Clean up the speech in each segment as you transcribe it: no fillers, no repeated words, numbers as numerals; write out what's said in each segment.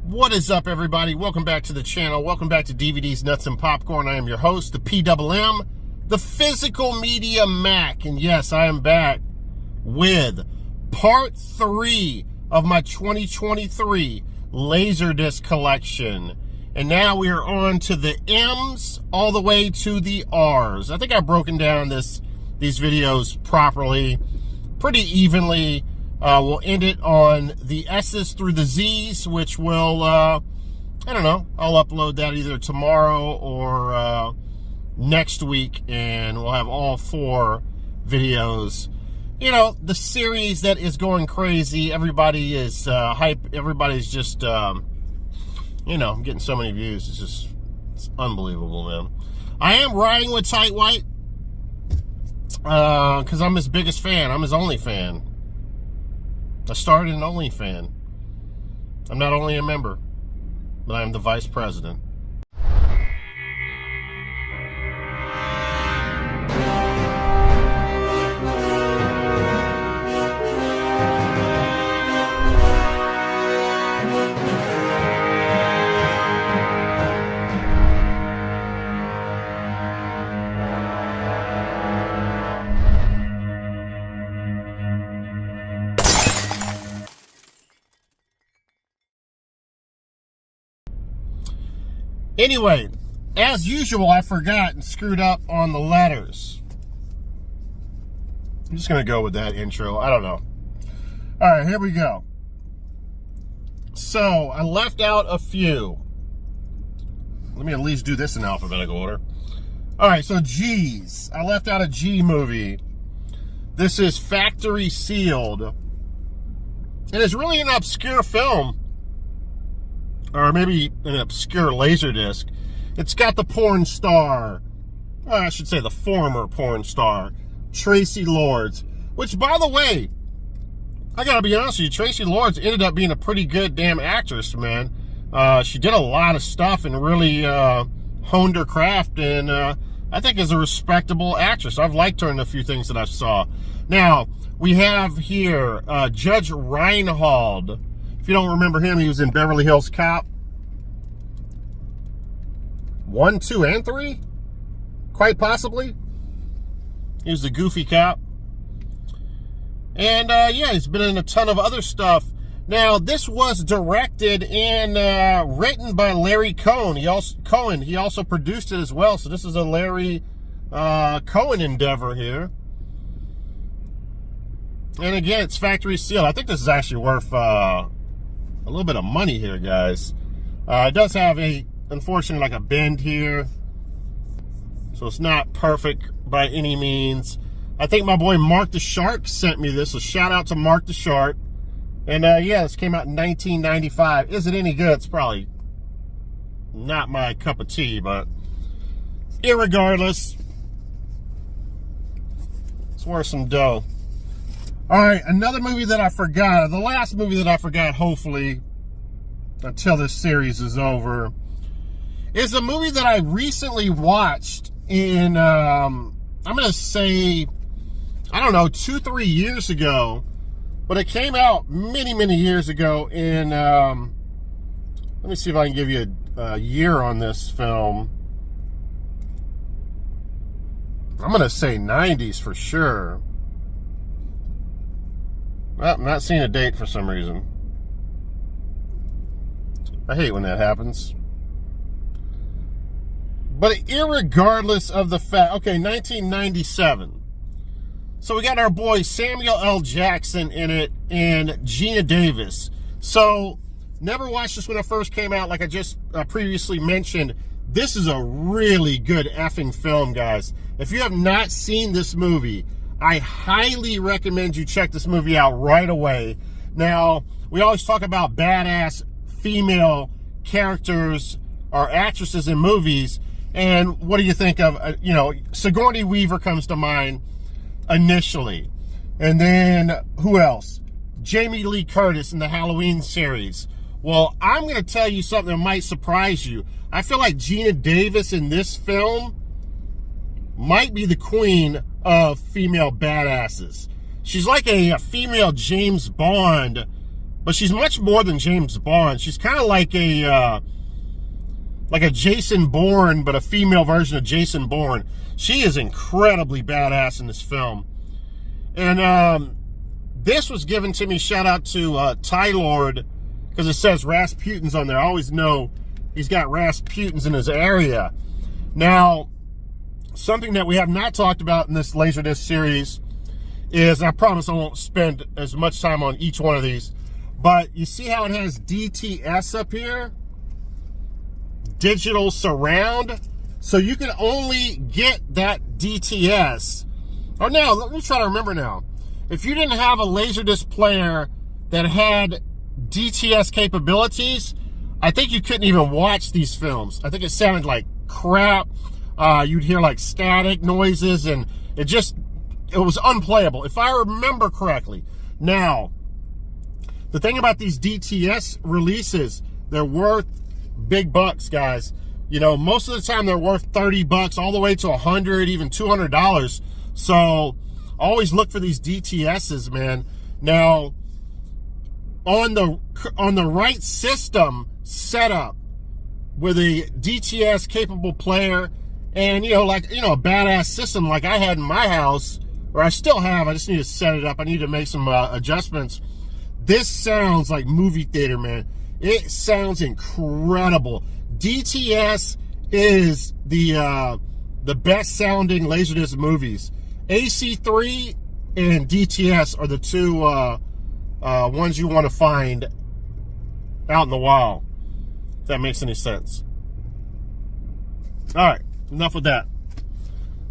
What is up, everybody? Welcome back to the channel. Welcome back to DVDs, Nuts, and Popcorn. I am your host, the PMM, the Physical Media Mac. And yes, I am back with part 3 of my 2023 Laserdisc collection. And now we are on to the M's all the way to the R's. I think I've broken down these videos properly, pretty evenly. We'll end it on the S's through the Z's, which will, I don't know, I'll upload that either tomorrow or next week, and we'll have all 4 videos. You know, the series that is going crazy. Everybody is hype. Everybody's just, you know, I'm getting so many views. It's unbelievable, man. I am riding with Tight White because I'm his biggest fan. I'm his only fan. I started an OnlyFan. I'm not only a member, but I'm the vice president. Anyway, as usual, I forgot and screwed up on the letters. I'm just going to go with that intro. I don't know. All right, here we go. So, I left out a few. Let me at least do this in alphabetical order. All right, so G's. I left out a G movie. This is Factory Sealed. And it's really an obscure film. Or maybe an obscure Laserdisc. It's got the porn star, I should say the former porn star, Tracy Lords. Which, by the way, I gotta be honest with you, Tracy Lords ended up being a pretty good damn actress, man. She did a lot of stuff and really honed her craft, and I think is a respectable actress. I've liked her in a few things that I saw. Now, we have here Judge Reinhold. If you don't remember him, he was in Beverly Hills Cop 1, 2, and 3? Quite possibly. He was the goofy cop. And, yeah, he's been in a ton of other stuff. Now, this was directed and written by Larry Cohen. He also produced it as well. So this is a Larry Cohen endeavor here. And again, it's Factory Sealed. I think this is actually worth a little bit of money here, guys. It does have unfortunately, like a bend here, so it's not perfect by any means. I think my boy Mark the Shark sent me this, so shout out to Mark the Shark. And yeah, this came out in 1995. Is it any good? It's probably not my cup of tea, but irregardless, it's worth some dough. All right, another movie that I forgot, the last movie that I forgot, hopefully, until this series is over, is a movie that I recently watched in, I'm going to say, I don't know, 2-3 years ago, but it came out many, many years ago in, let me see if I can give you a year on this film. I'm going to say 90s for sure. Well, I'm not seeing a date for some reason. I hate when that happens. But irregardless of the fact, okay, 1997. So we got our boy Samuel L. Jackson in it and Gina Davis. So, never watched this when it first came out, like I just previously mentioned. This is a really good effing film, guys. If you have not seen this movie, I highly recommend you check this movie out right away. Now, we always talk about badass female characters or actresses in movies, and what do you think of, you know, Sigourney Weaver comes to mind initially. And then, who else? Jamie Lee Curtis in the Halloween series. Well, I'm going to tell you something that might surprise you. I feel like Gina Davis in this film might be the queen of female badasses. She's like a female James Bond but she's much more than James Bond. She's kind of like a Jason Bourne, but a female version of Jason Bourne. She is incredibly badass in this film. And this was given to me, shout out to Ty-Lord, because it says Rasputin's on there. I always know he's got Rasputin's in his area. Now, something that we have not talked about in this Laserdisc series is, I promise I won't spend as much time on each one of these, but you see how it has DTS up here? Digital surround. So you can only get that DTS. Or now, let me try to remember now. If you didn't have a Laserdisc player that had DTS capabilities, I think you couldn't even watch these films. I think it sounded like crap. You'd hear like static noises, and it was unplayable, if I remember correctly. Now, the thing about these DTS releases, they're worth big bucks, guys. You know, most of the time they're worth 30 bucks all the way to $100, even $200. So always look for these DTSs, man. Now, on the right system setup with a DTS capable player, and a badass system like I had in my house, or I still have, I just need to set it up. I need to make some adjustments. This sounds like movie theater, man. It sounds incredible. DTS is the best sounding Laserdisc movies. AC3 and DTS are the two ones you want to find out in the wild, if that makes any sense. All right, enough with that.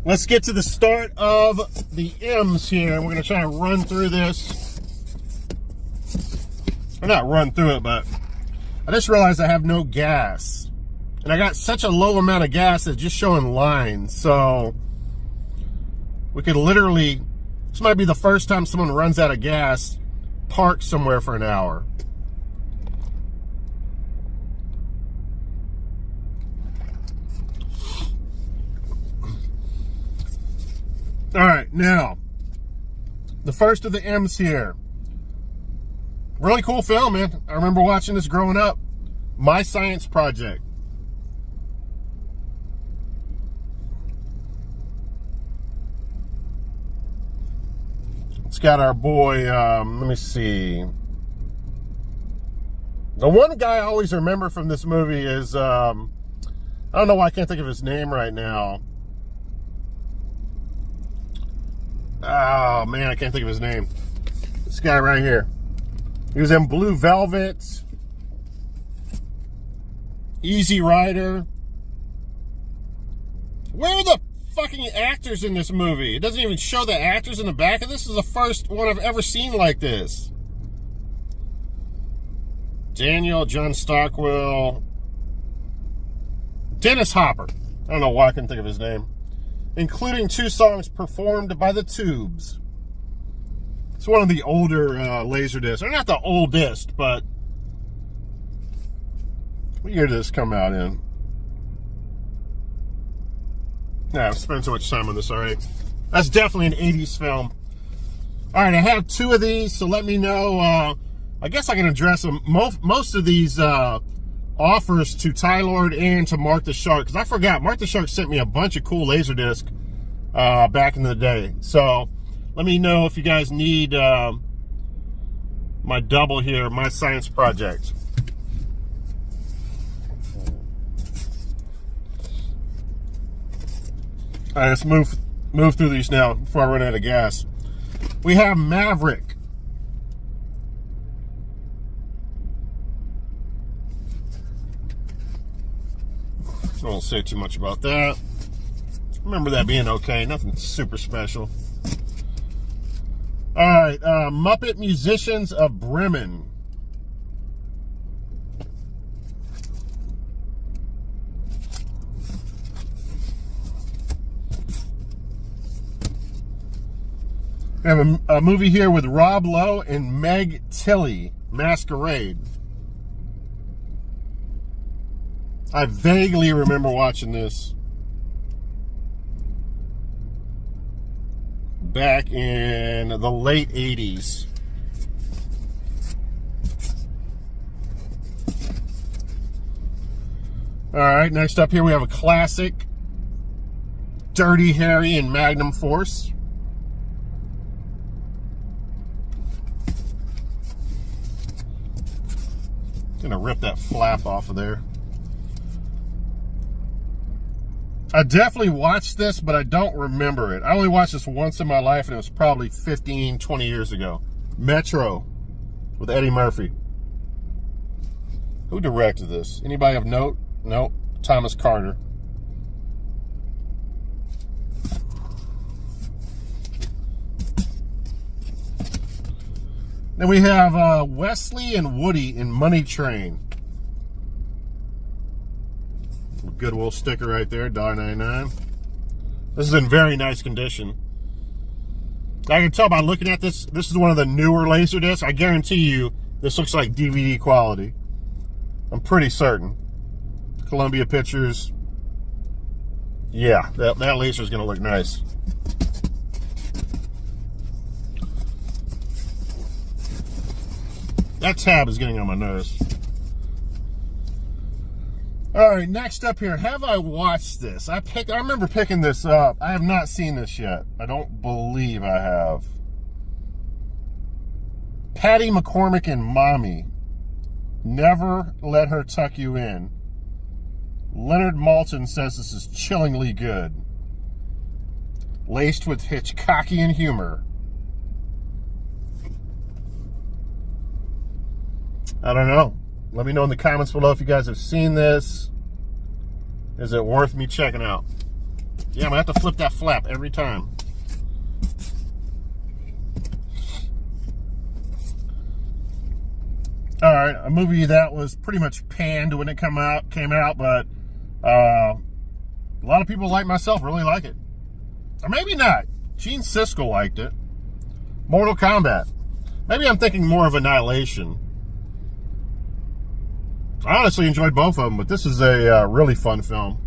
Let's get to the start of the M's here. We're going to try and run through this. Or not run through it, but I just realized I have no gas. And I got such a low amount of gas that's just showing lines. So we could literally, this might be the first time someone runs out of gas, park somewhere for an hour. All right, now, the first of the M's here. Really cool film, man. I remember watching this growing up. My Science Project. It's got our boy, let me see. The one guy I always remember from this movie is, I don't know why I can't think of his name right now. Oh, man, I can't think of his name. This guy right here. He was in Blue Velvet, Easy Rider. Where are the fucking actors in this movie? It doesn't even show the actors in the back of this. This is the first one I've ever seen like this. Daniel, John Stockwell, Dennis Hopper. I don't know why I couldn't think of his name. Including 2 songs performed by the Tubes. It's one of the older Laserdiscs. Or not the oldest, but what year did this come out in? Yeah, I've spent so much time on this already. That's definitely an 80s film. All right, I have 2 of these, so let me know. I guess I can address them. Most of these offers to Ty-Lord and to Mark the Shark, because I forgot, Mark the Shark sent me a bunch of cool Laserdisc back in the day. So let me know if you guys need my double here, My Science Project. All right, let's move through these now before I run out of gas. We have Maverick. I won't say too much about that. Remember that being okay. Nothing super special. All right, Muppet Musicians of Bremen. We have a movie here with Rob Lowe and Meg Tilly, Masquerade. I vaguely remember watching this back in the late 80s. All right, next up here we have a classic Dirty Harry and Magnum Force. Gonna rip that flap off of there. I definitely watched this, but I don't remember it. I only watched this once in my life, and it was probably 15, 20 years ago. Metro with Eddie Murphy. Who directed this? Anybody have note? Nope. Thomas Carter. Then we have Wesley and Woody in Money Train. Goodwill sticker right there, $1.99. This is in very nice condition. I can tell by looking at this, this is one of the newer Laserdiscs. I guarantee you, this looks like DVD quality. I'm pretty certain. Columbia Pictures. Yeah, that laser is going to look nice. That tab is getting on my nerves. All right, next up here, have I watched this? I remember picking this up. I have not seen this yet. I don't believe I have. Patty McCormick and Mommy. Never Let Her Tuck You In. Leonard Maltin says this is chillingly good. Laced with Hitchcockian humor. I don't know. Let me know in the comments below if you guys have seen this. Is it worth me checking out? Yeah, I'm going to have to flip that flap every time. All right, a movie that was pretty much panned when it came out, but a lot of people like myself really like it. Or maybe not. Gene Siskel liked it. Mortal Kombat. Maybe I'm thinking more of Annihilation. I honestly enjoyed both of them, but this is a really fun film.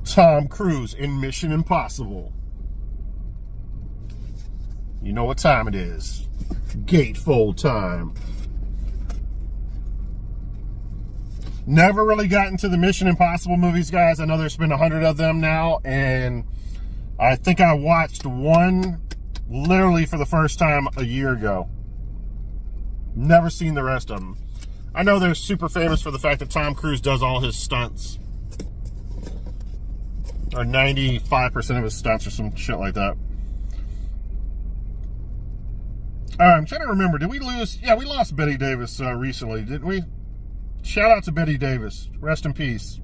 Tom Cruise in Mission Impossible. You know what time it is. Gatefold time. Never really got into the Mission Impossible movies, guys. I know there's been 100 of them now, and I think I watched one literally for the first time a year ago. Never seen the rest of them. I know they're super famous for the fact that Tom Cruise does all his stunts. Or 95% of his stunts or some shit like that. All right, I'm trying to remember. Did we lose? Yeah, we lost Betty Davis recently, didn't we? Shout out to Betty Davis. Rest in peace.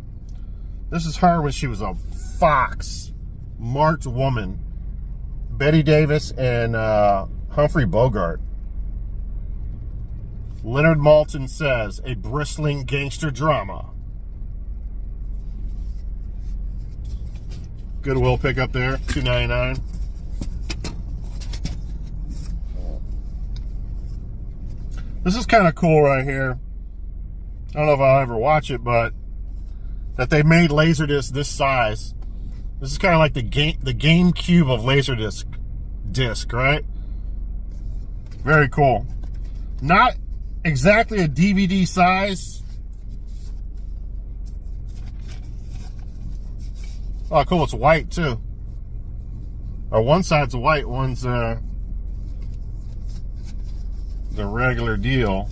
This is her when she was a Fox marked woman. Betty Davis and Humphrey Bogart. Leonard Maltin says, a bristling gangster drama. Goodwill pickup there, $2.99. This is kind of cool right here. I don't know if I'll ever watch it, but that they made Laserdisc this size. This is kind of like the GameCube of Laserdisc, right? Very cool. Not exactly a DVD size. Oh, cool. It's white, too. Or one side's white, one's the regular deal.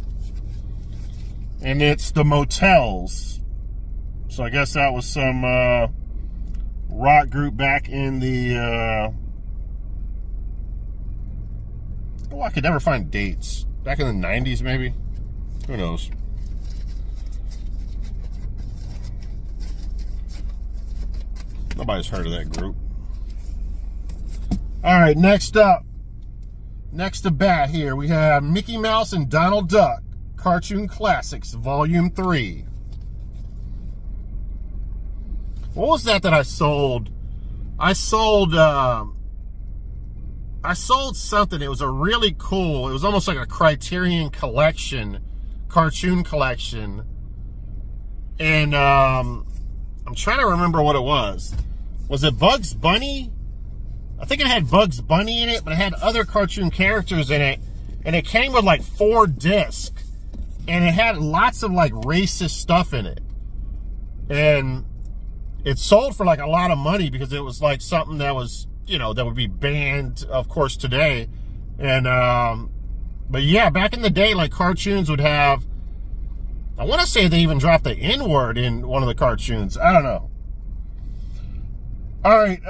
And it's the Motels. So I guess that was some rock group back in the... oh, I could never find dates. Back in the 90s, maybe? Who knows? Nobody's heard of that group. All right, next up. Next to bat here, we have Mickey Mouse and Donald Duck. Cartoon Classics, Volume 3. What was that I sold? I sold something. It was a really cool, it was almost like a Criterion collection, cartoon collection. And I'm trying to remember what it was. Was it Bugs Bunny? I think it had Bugs Bunny in it, but it had other cartoon characters in it. And it came with like 4 discs. And it had lots of like racist stuff in it. And it sold for like a lot of money because it was like something that was, you know, that would be banned, of course, today. And, but yeah, back in the day, like cartoons would have, I want to say they even dropped the N-word in one of the cartoons. I don't know. All right.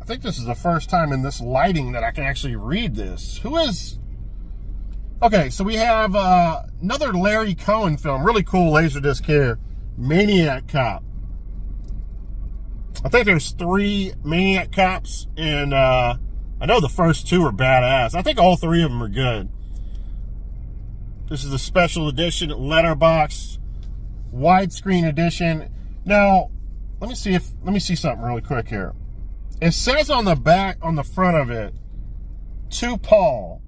I think this is the first time in this lighting that I can actually read this. Who is... Okay, so we have another Larry Cohen film. Really cool Laserdisc here. Maniac Cop. I think there's 3 Maniac Cops, and I know the first 2 are badass. I think all 3 of them are good. This is a special edition, letterbox, widescreen edition. Now, let me see something really quick here. It says on the back, on the front of it, to Paul,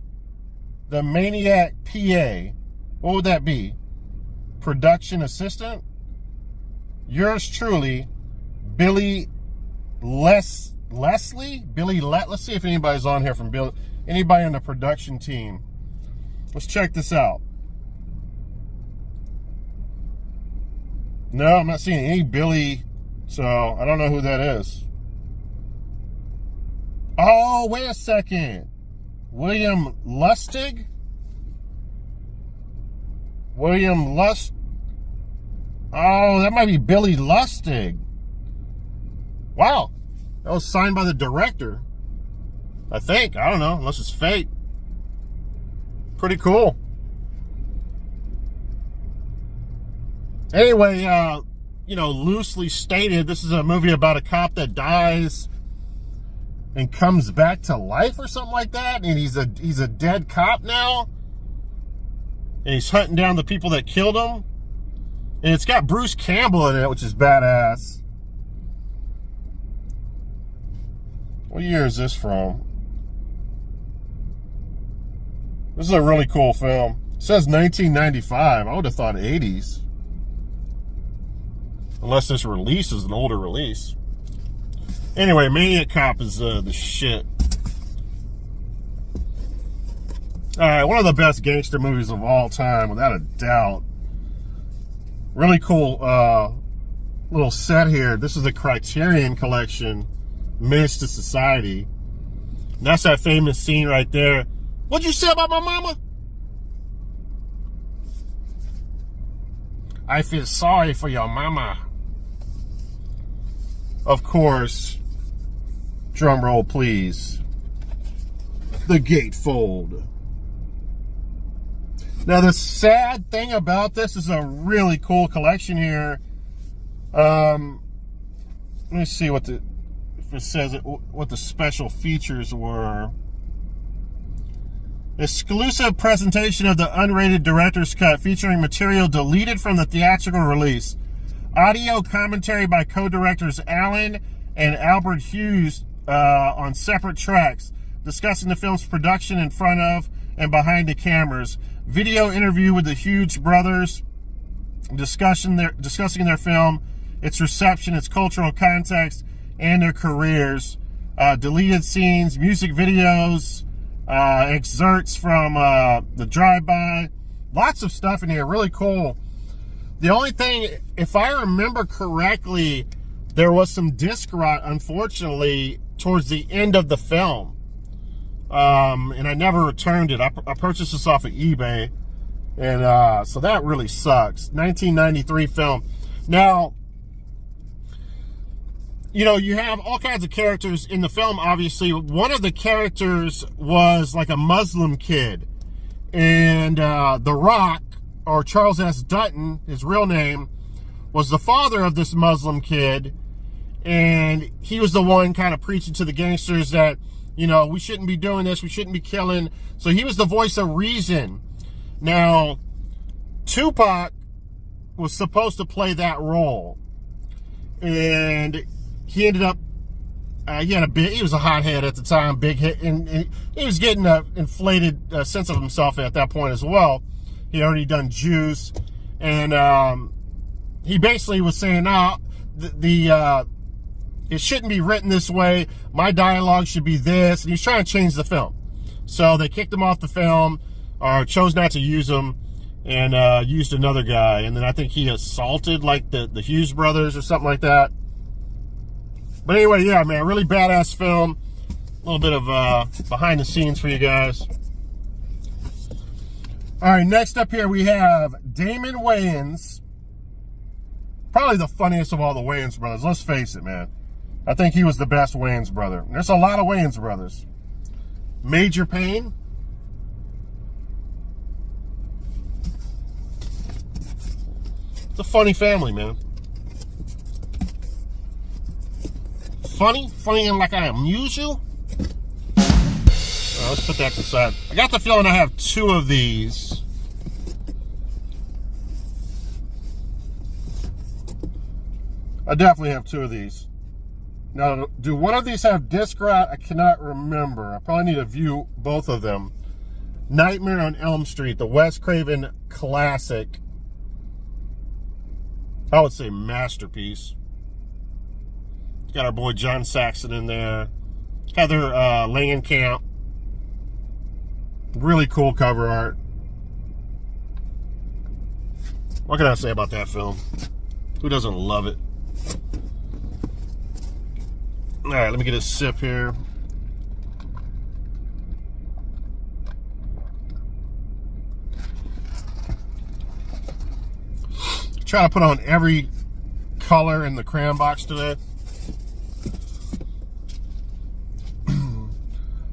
the Maniac PA. What would that be? Production assistant? Yours truly, Billy Leslie? Let's see if anybody's on here from anybody on the production team. Let's check this out. No, I'm not seeing any Billy, so I don't know who that is. Oh, wait a second. William Lustig? William Lust... Oh, that might be Billy Lustig. Wow. That was signed by the director. I think. I don't know, unless it's fake. Pretty cool. Anyway, you know, loosely stated, this is a movie about a cop that dies and comes back to life or something like that, and he's a dead cop now, and he's hunting down the people that killed him, and it's got Bruce Campbell in it, which is badass. What year is this from? This is a really cool film. It says 1995. I would have thought 80s. Unless this release is an older release. Anyway, Maniac Cop is the shit. Alright, one of the best gangster movies of all time, without a doubt. Really cool little set here. This is the Criterion Collection, Menace to Society. And that's that famous scene right there. What'd you say about my mama? I feel sorry for your mama. Of course, drum roll please, the gatefold. Now the sad thing about this is a really cool collection here. Let me see if it says what the special features were. Exclusive presentation of the unrated director's cut featuring material deleted from the theatrical release. Audio commentary by co-directors Alan and Albert Hughes on separate tracks, discussing the film's production in front of and behind the cameras. Video interview with the Hughes brothers, discussing their film, its reception, its cultural context, and their careers. Deleted scenes, music videos, excerpts from the drive-by. Lots of stuff in here, really cool. The only thing, if I remember correctly, there was some disc rot, unfortunately, towards the end of the film. And I never returned it. I purchased this off of eBay. And so that really sucks. 1993 film. Now, you know, you have all kinds of characters in the film, obviously. One of the characters was like a Muslim kid. And The Rock, or Charles S. Dutton, his real name, was the father of this Muslim kid. And he was the one kind of preaching to the gangsters that, you know, we shouldn't be doing this, we shouldn't be killing. So he was the voice of reason. Now, Tupac was supposed to play that role. And he ended up, he was a hothead at the time, big hit, and he was getting an inflated sense of himself at that point as well. He had already done Juice, and he basically was saying, "No, the it shouldn't be written this way. My dialogue should be this. And he's trying to change the film. So they kicked him off the film, or chose not to use him, and used another guy. And then I think he assaulted like the Hughes brothers or something like that. But anyway, yeah, man, really badass film. A little bit of behind the scenes for you guys. All right, next up here we have Damon Wayans. Probably the funniest of all the Wayans brothers. Let's face it, man. I think he was the best Wayans brother. There's a lot of Wayans brothers. Major Payne. It's a funny family, man. Funny and like I amuse you. Let's put that to the side. I got the feeling I have two of these. I definitely have two of these. Now, do one of these have disc rot? I cannot remember. I probably need to view both of them. Nightmare on Elm Street, the Wes Craven classic. I would say masterpiece. Got our boy John Saxon in there. Heather Langenkamp. Really cool cover art. What can I say about that film? Who doesn't love it? All right, let me get a sip here. Try to put on every color in the crayon box today.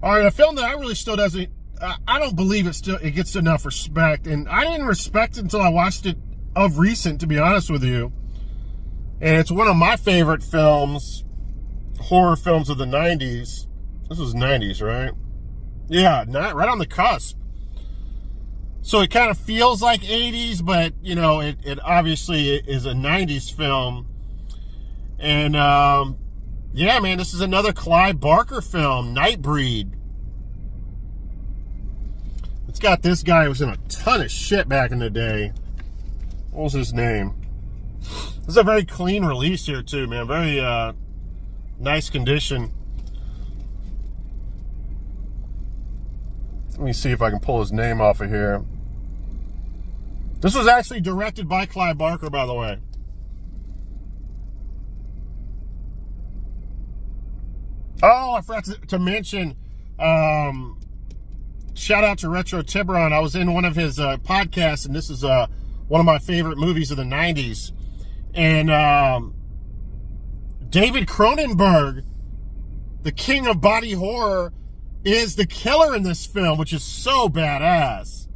All right, a film that I really still doesn't, I don't believe it gets enough respect, and I didn't respect it until I watched it of recent, to be honest with you. And it's one of my favorite films, horror films of the 90s. This was 90s, right? Yeah, right on the cusp. So it kind of feels like 80s, but, you know, it obviously is a 90s film. And, yeah, man, this is another Clive Barker film, Nightbreed. It's got this guy who was in a ton of shit back in the day. What was his name? This is a very clean release here, too, man. Very nice condition. Let me see if I can pull his name off of here. This was actually directed by Clive Barker, by the way. Oh, I forgot to mention, shout out to Retro Tiburon. I was in one of his podcasts, and this is one of my favorite movies of the 90s. And David Cronenberg, the king of body horror, is the killer in this film, which is so badass.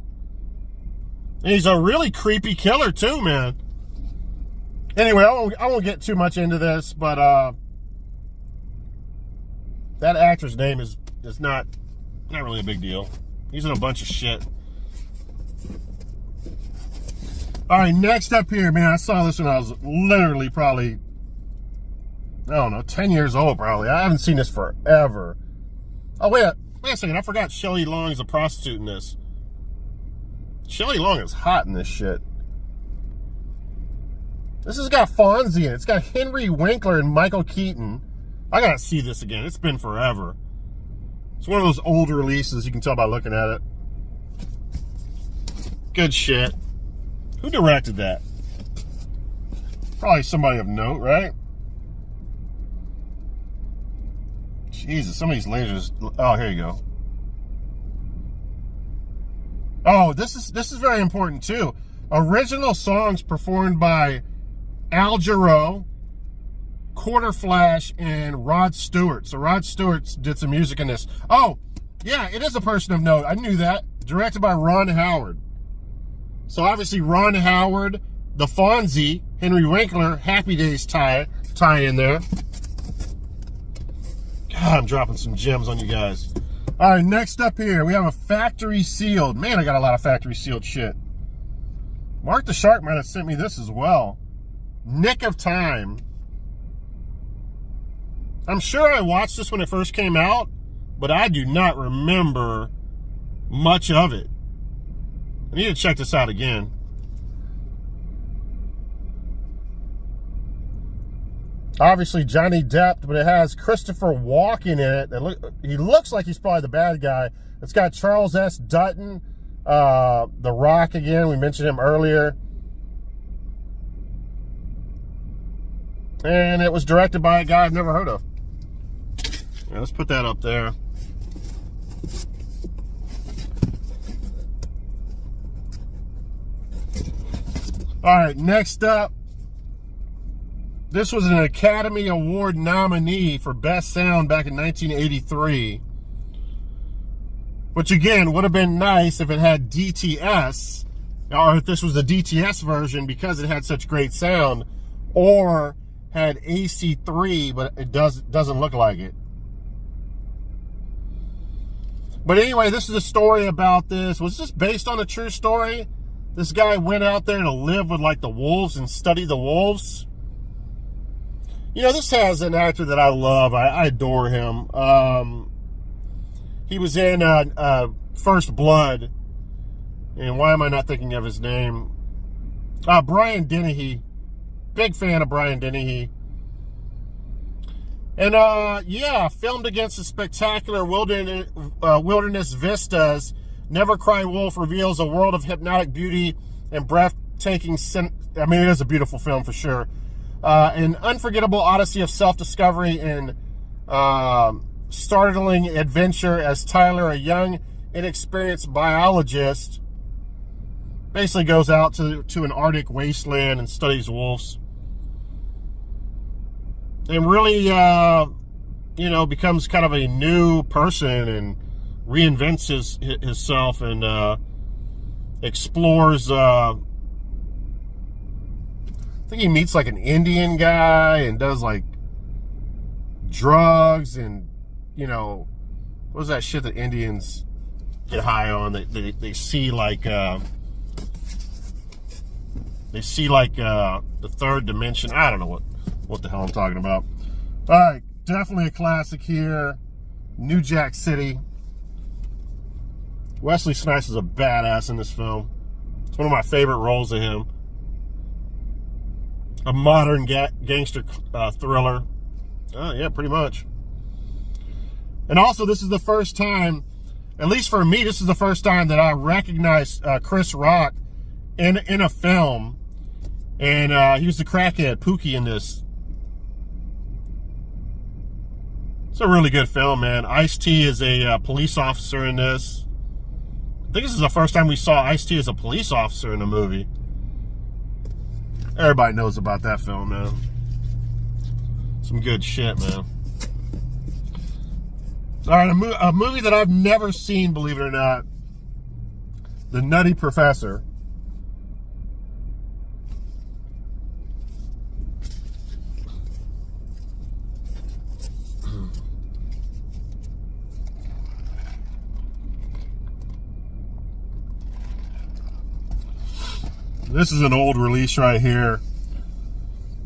And he's a really creepy killer, too, man. Anyway, I won't get too much into this, but that actor's name is not really a big deal. He's in a bunch of shit. All right, next up here, man, I saw this when I was literally probably, I don't know, 10 years old probably. I haven't seen this forever. Oh, wait a second. I forgot Shelley Long is a prostitute in this. Shelley Long is hot in this shit. This has got Fonzie in it. It's got Henry Winkler and Michael Keaton. I gotta see this again. It's been forever. It's one of those old releases. You can tell by looking at it. Good shit. Who directed that? Probably somebody of note, right? Jesus, some of these lasers. Oh, here you go. Oh, this is very important too. Original songs performed by Al Jarreau, Quarter Flash, and Rod Stewart. So Rod Stewart did some music in this. Oh, yeah, it is a person of note. I knew that. Directed by Ron Howard. So obviously Ron Howard, the Fonzie, Henry Winkler, Happy Days tie in there. God, I'm dropping some gems on you guys. All right, next up here, we have a factory sealed. Man, I got a lot of factory sealed shit. Mark the Shark might have sent me this as well. Nick of Time. I'm sure I watched this when it first came out, but I do not remember much of it. I need to check this out again. Obviously Johnny Depp, but it has Christopher Walken in it. He looks like he's probably the bad guy. It's got Charles S. Dutton, The Rock again. We mentioned him earlier. And it was directed by a guy I've never heard of. Yeah, let's put that up there. All right, next up. This was an Academy Award nominee for Best Sound back in 1983. Which, again, would have been nice if it had DTS, or if this was a DTS version because it had such great sound, or had AC3, but it doesn't look like it. But anyway, this is a story about this. Was this based on a true story? This guy went out there to live with, like, the wolves and study the wolves. You know, this has an actor that I love. I adore him. He was in First Blood. And why am I not thinking of his name? Brian Dennehy. Big fan of Brian Dennehy. And, yeah, filmed against the spectacular wilderness vistas, Never Cry Wolf reveals a world of hypnotic beauty and breathtaking... I mean, it is a beautiful film for sure. An unforgettable odyssey of self-discovery and startling adventure as Tyler, a young, inexperienced biologist, basically goes out to an Arctic wasteland and studies wolves. And really, you know, becomes kind of a new person and reinvents himself and explores... I think he meets like an Indian guy and does like drugs and, you know, what was that shit that Indians get high on? They see like the third dimension. I don't know what the hell I'm talking about. All right, definitely a classic here. New Jack City. Wesley Snipes is a badass in this film. It's one of my favorite roles of him. A modern gangster thriller. Yeah, pretty much. And also, this is the first time, at least for me, this is the first time that I recognized Chris Rock in a film. And he was the crackhead, Pookie, in this. It's a really good film, man. Ice-T is a police officer in this. I think this is the first time we saw Ice-T as a police officer in a movie. Everybody knows about that film, man. Some good shit, man. All right, a movie that I've never seen, believe it or not. The Nutty Professor. This is an old release right here.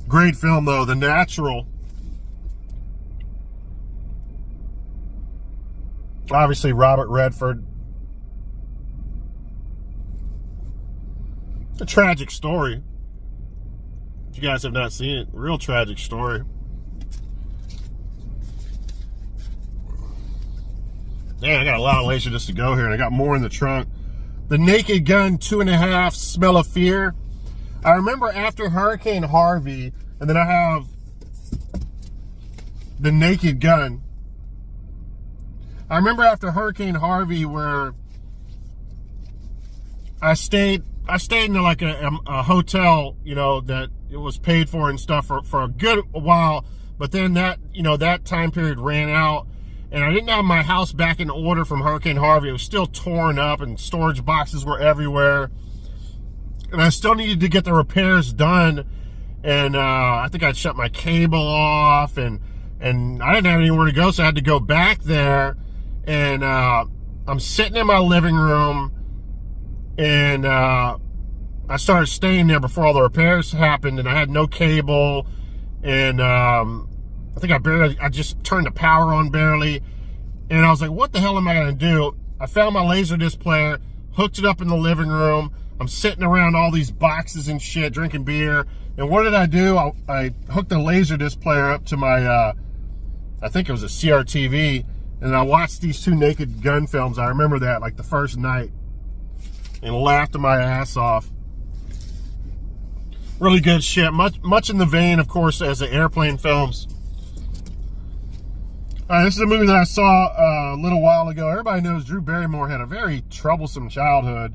Great film, though. The Natural. Obviously, Robert Redford. It's a tragic story. If you guys have not seen it, real tragic story. Man, I got a lot of Laserdisc to go here, and I got more in the trunk. The Naked Gun 2.5, Smell of Fear. I remember after Hurricane Harvey, and then I have The Naked Gun. I remember after Hurricane Harvey where I stayed in like a hotel, you know, that it was paid for and stuff for a good while, but then that, you know, that time period ran out. And I didn't have my house back in order from Hurricane Harvey. It was still torn up and storage boxes were everywhere. And I still needed to get the repairs done. And I think I'd shut my cable off. And I didn't have anywhere to go, so I had to go back there. And I'm sitting in my living room. And I started staying there before all the repairs happened. And I had no cable. And... I think I just turned the power on barely. And I was like, what the hell am I going to do? I found my Laserdisc player, hooked it up in the living room. I'm sitting around all these boxes and shit, drinking beer. And what did I do? I hooked a Laserdisc player up to my, I think it was a CRTV, and I watched these two Naked Gun films. I remember that, like the first night, and laughed my ass off. Really good shit. Much in the vein, of course, as the Airplane films. All right, this is a movie that I saw a little while ago. Everybody knows Drew Barrymore had a very troublesome childhood,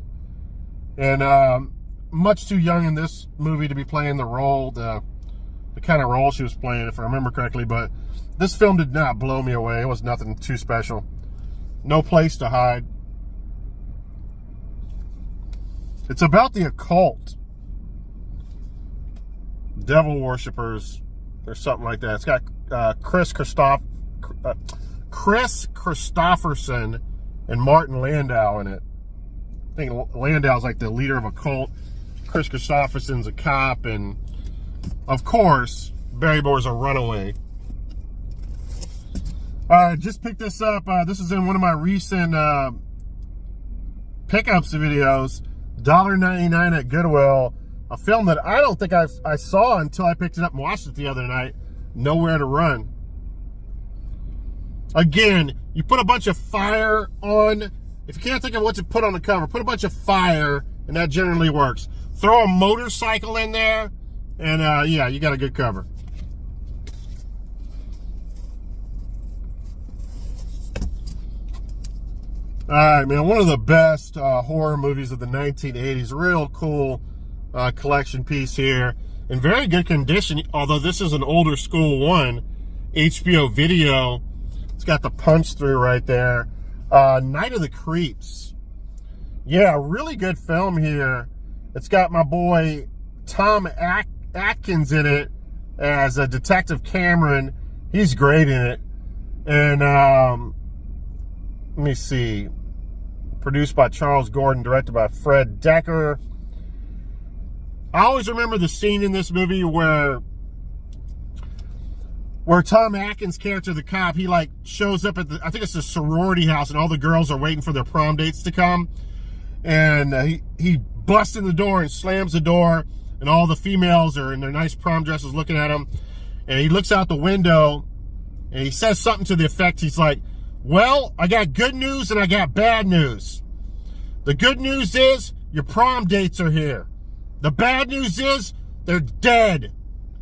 and much too young in this movie to be playing the role, the kind of role she was playing, if I remember correctly. But this film did not blow me away. It was nothing too special. No Place to Hide. It's about the occult, devil worshippers, or something like that. It's got Chris Christopherson and Martin Landau in it. I think Landau's like the leader of a cult. Chris Christopherson's a cop, and of course, Barrymore's a runaway. Just picked this up. This is in one of my recent pickups videos. $1.99 at Goodwill. A film that I don't think I saw until I picked it up and watched it the other night. Nowhere to Run. Again, you put a bunch of fire on. If you can't think of what to put on the cover, put a bunch of fire, and that generally works. Throw a motorcycle in there, and yeah, you got a good cover. All right, man, one of the best horror movies of the 1980s. Real cool collection piece here. In very good condition, although this is an older school one. HBO video. It's got the punch through right there. Night of the Creeps. Yeah, really good film here. It's got my boy Tom Atkins in it as a Detective Cameron. He's great in it. And let me see. Produced by Charles Gordon, directed by Fred Decker. I always remember the scene in this movie where Tom Atkins' character, the cop, he like shows up at I think it's a sorority house, and all the girls are waiting for their prom dates to come. And he busts in the door and slams the door, and all the females are in their nice prom dresses looking at him. And he looks out the window, and he says something to the effect, he's like, well, I got good news and I got bad news. The good news is your prom dates are here. The bad news is they're dead.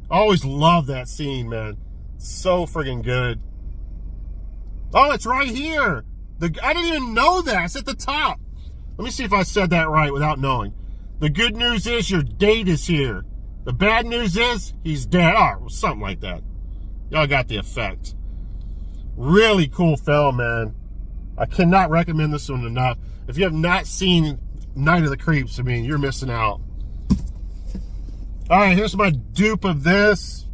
I always love that scene, man. So friggin' good. Oh, it's right here. I didn't even know that. It's at the top. Let me see if I said that right without knowing. The good news is your date is here. The bad news is he's dead. Oh, something like that. Y'all got the effect. Really cool film, man. I cannot recommend this one enough. If you have not seen Night of the Creeps, I mean, you're missing out. All right, here's my dupe of this.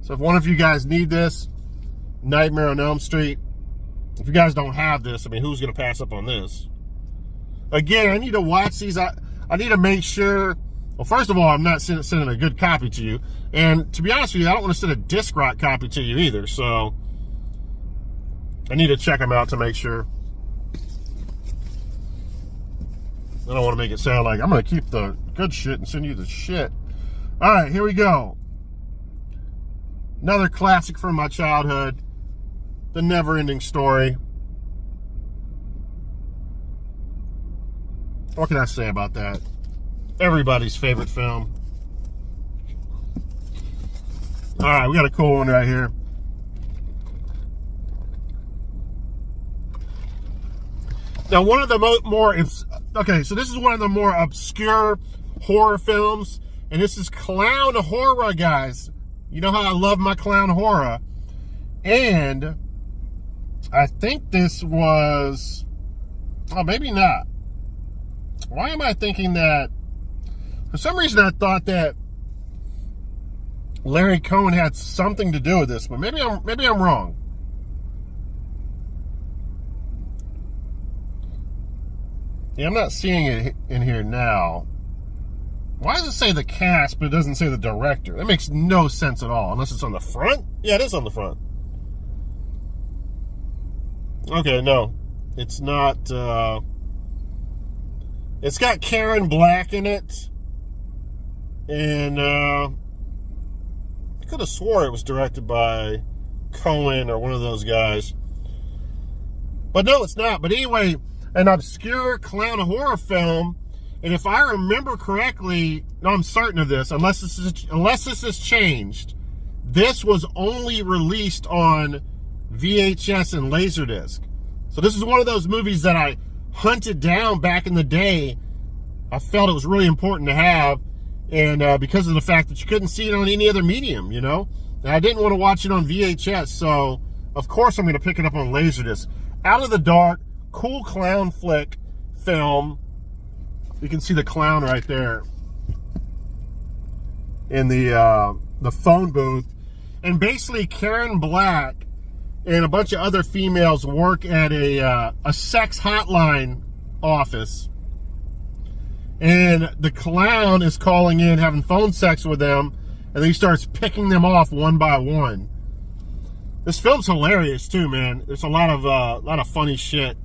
So if one of you guys need this, Nightmare on Elm Street. If you guys don't have this, I mean, who's going to pass up on this? Again, I need to watch these. I need to make sure. Well, first of all, I'm not sending a good copy to you. And to be honest with you, I don't want to send a disc rock copy to you either. So I need to check them out to make sure. I don't want to make it sound like I'm going to keep the good shit and send you the shit. All right, here we go. Another classic from my childhood. The Never-Ending Story. What can I say about that? Everybody's favorite film. All right, we got a cool one right here. Now, one of the more... Okay, so this is one of the more obscure horror films. And this is clown horror, guys. You know how I love my clown horror. And I think this was... Oh, maybe not. Why am I thinking that? For some reason, I thought that Larry Cohen had something to do with this, but maybe I'm wrong. Yeah, I'm not seeing it in here now. Why does it say the cast, but it doesn't say the director? That makes no sense at all, unless it's on the front. Yeah, it is on the front. Okay, no. It's not, it's got Karen Black in it. And I could have swore it was directed by Cohen or one of those guys. But no, it's not. But anyway, an obscure clown horror film. And if I remember correctly, no, I'm certain of this, unless this has changed, this was only released on VHS and Laserdisc. So this is one of those movies that I hunted down back in the day. I felt it was really important to have, and because of the fact that you couldn't see it on any other medium, you know? And I didn't want to watch it on VHS, so of course I'm going to pick it up on Laserdisc. Out of the Dark, cool clown flick film. You can see the clown right there in the phone booth. And basically Karen Black and a bunch of other females work at a sex hotline office. And the clown is calling in, having phone sex with them, and then he starts picking them off one by one. This film's hilarious too, man. There's a lot of funny shit.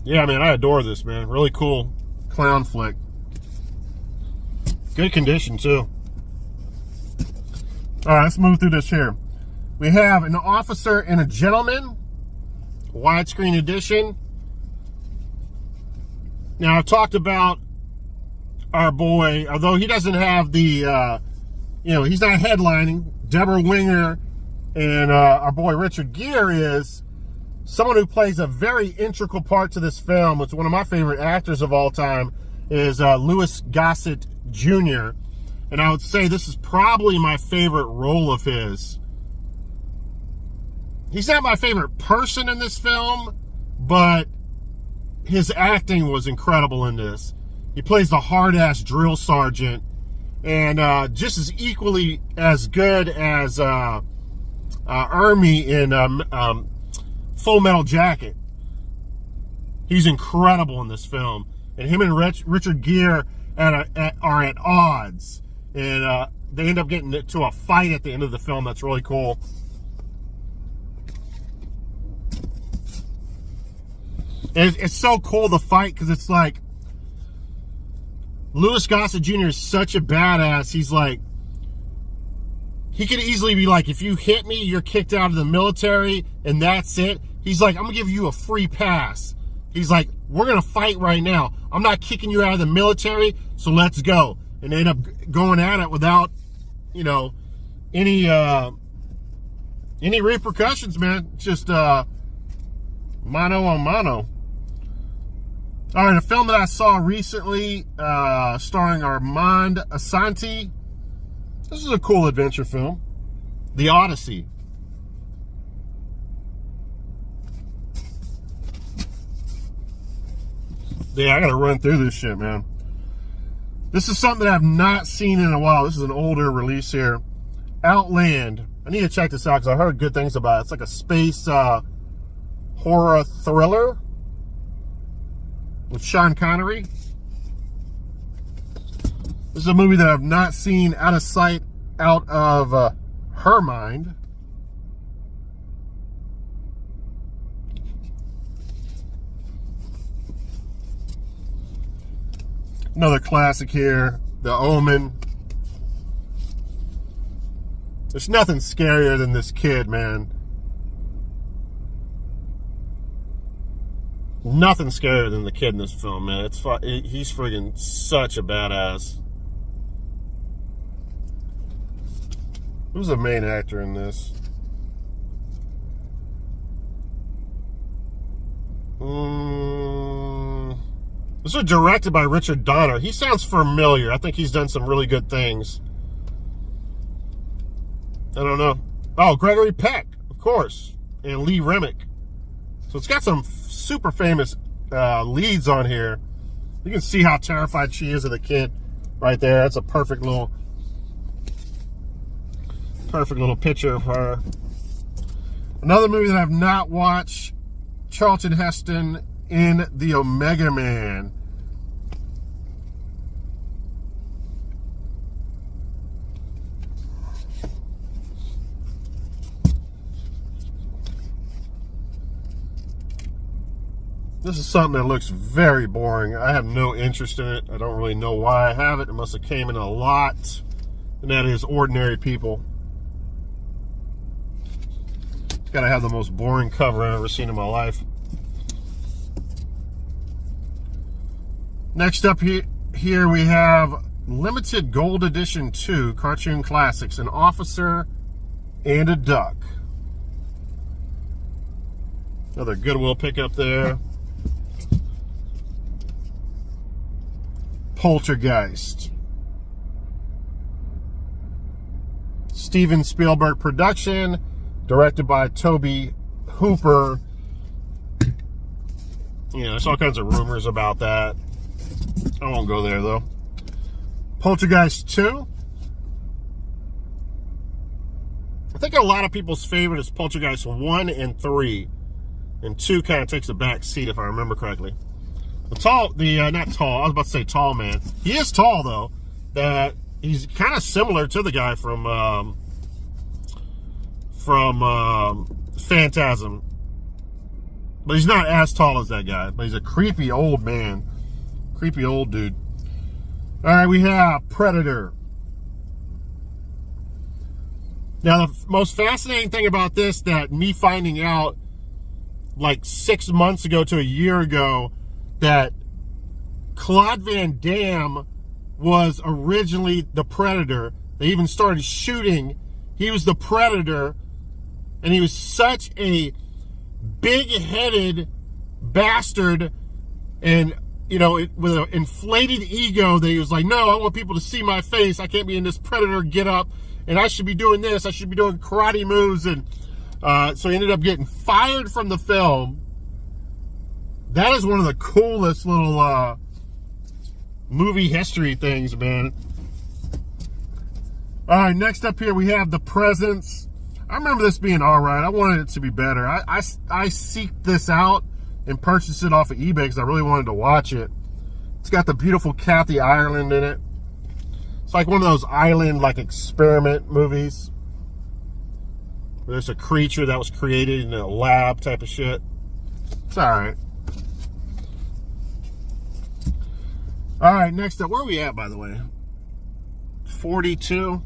Yeah, man, I adore this, man. Really cool clown flick. Good condition, too. All right, let's move through this here. We have An Officer and a Gentleman, widescreen edition. Now, I've talked about our boy, although he doesn't have the, he's not headlining. Deborah Winger and our boy Richard Gere is. Someone who plays a very integral part to this film, it's one of my favorite actors of all time, is Louis Gossett Jr. And I would say this is probably my favorite role of his. He's not my favorite person in this film, but his acting was incredible in this. He plays the hard-ass drill sergeant, and just as equally as good as Ermey in Full Metal Jacket. He's incredible in this film, and him and Richard Gere are at odds, and they end up getting into a fight at the end of the film. That's really cool. And it's so cool, the fight, because it's like Louis Gossett Jr. is such a badass. He's like, he could easily be like, if you hit me, you're kicked out of the military, and that's it. He's like, I'm going to give you a free pass. He's like, we're going to fight right now. I'm not kicking you out of the military, so let's go. And they end up going at it without, any repercussions, man. Just mano a mano. All right, a film that I saw recently, starring Armand Asante. This is a cool adventure film. The Odyssey. Yeah, I gotta run through this shit, man. This is something that I've not seen in a while. This is an older release here. Outland. I need to check this out because I heard good things about it. It's like a space horror thriller with Sean Connery. This is a movie that I've not seen. Out of sight, out of her mind. Another classic here, The Omen. There's nothing scarier than this kid, man. Nothing scarier than the kid in this film, man. He's friggin' such a badass. Who's the main actor in this? This was directed by Richard Donner. He sounds familiar. I think he's done some really good things. I don't know. Oh, Gregory Peck, of course, and Lee Remick. So it's got some super famous leads on here. You can see how terrified she is of the kid right there. That's a perfect little picture of her. Another movie that I've not watched, Charlton Heston in The Omega Man. This is something that looks very boring. I have no interest in it. I don't really know why I have it. It must have came in a lot. And that is Ordinary People. It's got to have the most boring cover I've ever seen in my life. Next up here we have Limited Gold Edition 2 Cartoon Classics, An Officer and a Duck. Another Goodwill pickup there. Poltergeist. Steven Spielberg production, directed by Tobe Hooper. Yeah, there's all kinds of rumors about that. I won't go there though. Poltergeist 2. I think a lot of people's favorite is Poltergeist 1 and 3. And 2 kind of takes a back seat if I remember correctly. Not tall, I was about to say tall man. He is tall though. That he's kind of similar to the guy from Phantasm. But he's not as tall as that guy. But he's a creepy old man. Creepy old dude. Alright, we have Predator. Now, the most fascinating thing about this, that me finding out like 6 months ago to a year ago, that Claude Van Damme was originally the Predator. They even started shooting. He was the Predator. And he was such a big-headed bastard, and, you know, with an inflated ego, that he was like, no, I want people to see my face. I can't be in this Predator get-up, and I should be doing this. I should be doing karate moves. And so he ended up getting fired from the film. That is one of the coolest little movie history things, man. All right, next up here we have The Presence. I remember this being all right. I wanted it to be better. I seeked this out and purchased it off of eBay because I really wanted to watch it. It's got the beautiful Kathy Ireland in it. It's like one of those island, like, experiment movies where there's a creature that was created in a lab type of shit. It's all right. All right, next up, where are we at, by the way? 42. All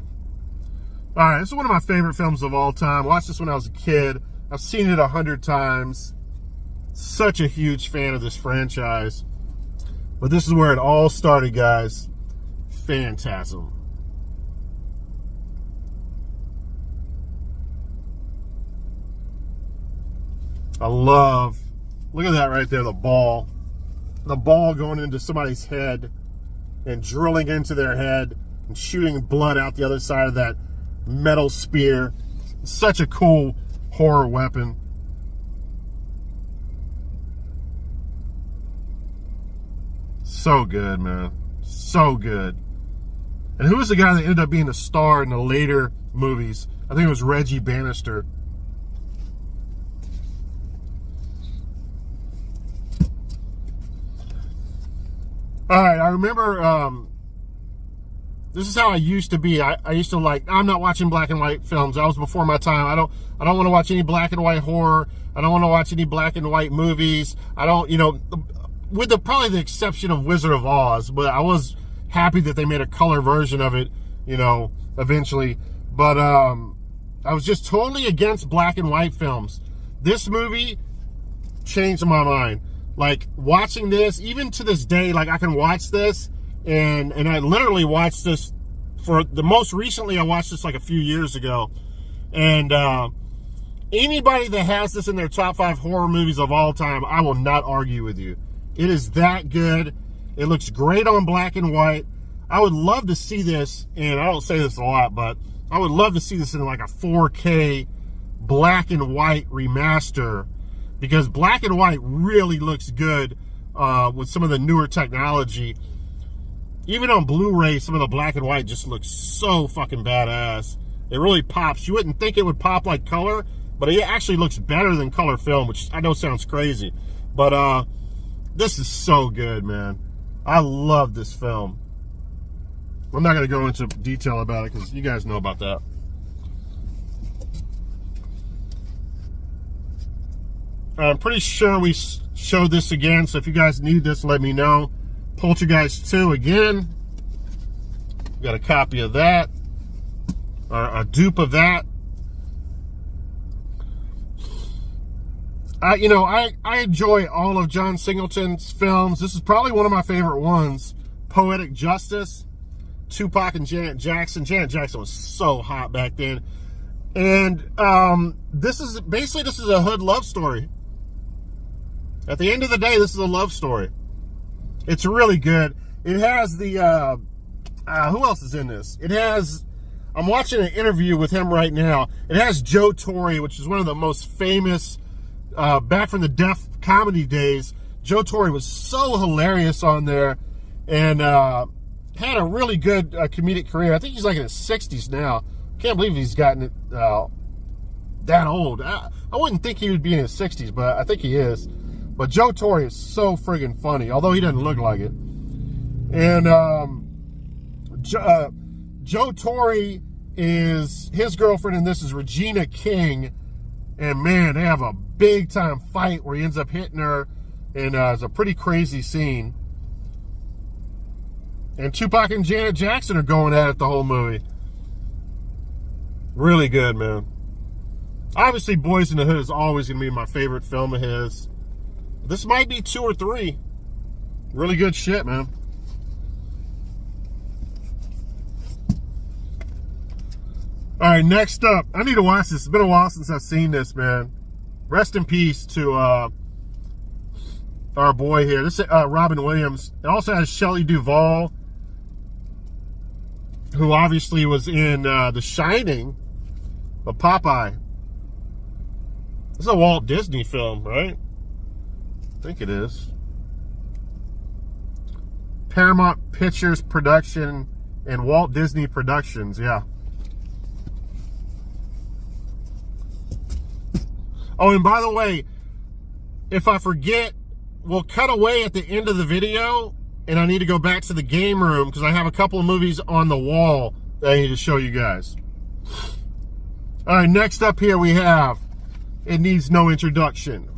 right, this is one of my favorite films of all time. Watched this when I was a kid. I've seen it 100 times. Such a huge fan of this franchise. But this is where it all started, guys. Phantasm. I love, look at that right there, the ball. The ball going into somebody's head and drilling into their head and shooting blood out the other side of that metal spear. Such a cool horror weapon. So good, man. So good. And who was the guy that ended up being a star in the later movies? I think it was Reggie Bannister. All right, I remember, this is how I used to be. I used to, like, I'm not watching black and white films. That was before my time. I don't want to watch any black and white horror. I don't want to watch any black and white movies. I don't, you know, with probably the exception of Wizard of Oz, but I was happy that they made a color version of it, you know, eventually. But I was just totally against black and white films. This movie changed my mind. Like, watching this, even to this day, like, I can watch this, and I literally watched this for the most recently. I watched this like a few years ago, and anybody that has this in their top 5 horror movies of all time, I will not argue with you. It is that good. It looks great on black and white. I would love to see this, and I don't say this a lot, but I would love to see this in like a 4K black and white remaster, because black and white really looks good with some of the newer technology. Even on Blu-ray, some of the black and white just looks so fucking badass. It really pops. You wouldn't think it would pop like color, but it actually looks better than color film, which I know sounds crazy. But this is so good, man. I love this film. I'm not going to go into detail about it because you guys know about that. I'm pretty sure we showed this again, so if you guys need this, let me know. Poltergeist 2 again. Got a copy of that, or a dupe of that. I enjoy all of John Singleton's films. This is probably one of my favorite ones. Poetic Justice, Tupac and Janet Jackson. Janet Jackson was so hot back then. And this is a hood love story. At the end of the day, this is a love story. It's really good. It has the, who else is in this? It has, I'm watching an interview with him right now. It has Joe Torre, which is one of the most famous, back from the Def Comedy days. Joe Torre was so hilarious on there, and had a really good comedic career. I think he's like in his 60s now. Can't believe he's gotten it that old. I wouldn't think he would be in his 60s, but I think he is. But Joe Torre is so friggin' funny, although he doesn't look like it. And Joe Torre is, his girlfriend in this is Regina King. And man, they have a big time fight where he ends up hitting her. And it's a pretty crazy scene. And Tupac and Janet Jackson are going at it the whole movie. Really good, man. Obviously, Boys in the Hood is always going to be my favorite film of his. This might be 2 or 3. Really good shit, man. All right, next up. I need to watch this. It's been a while since I've seen this, man. Rest in peace to our boy here. This is Robin Williams. It also has Shelley Duvall, who obviously was in The Shining, but Popeye. This is a Walt Disney film, right? I think it is. Paramount Pictures production and Walt Disney Productions, yeah. Oh, and by the way, if I forget, we'll cut away at the end of the video, and I need to go back to the game room because I have a couple of movies on the wall that I need to show you guys. All right, next up here we have, it needs no introduction,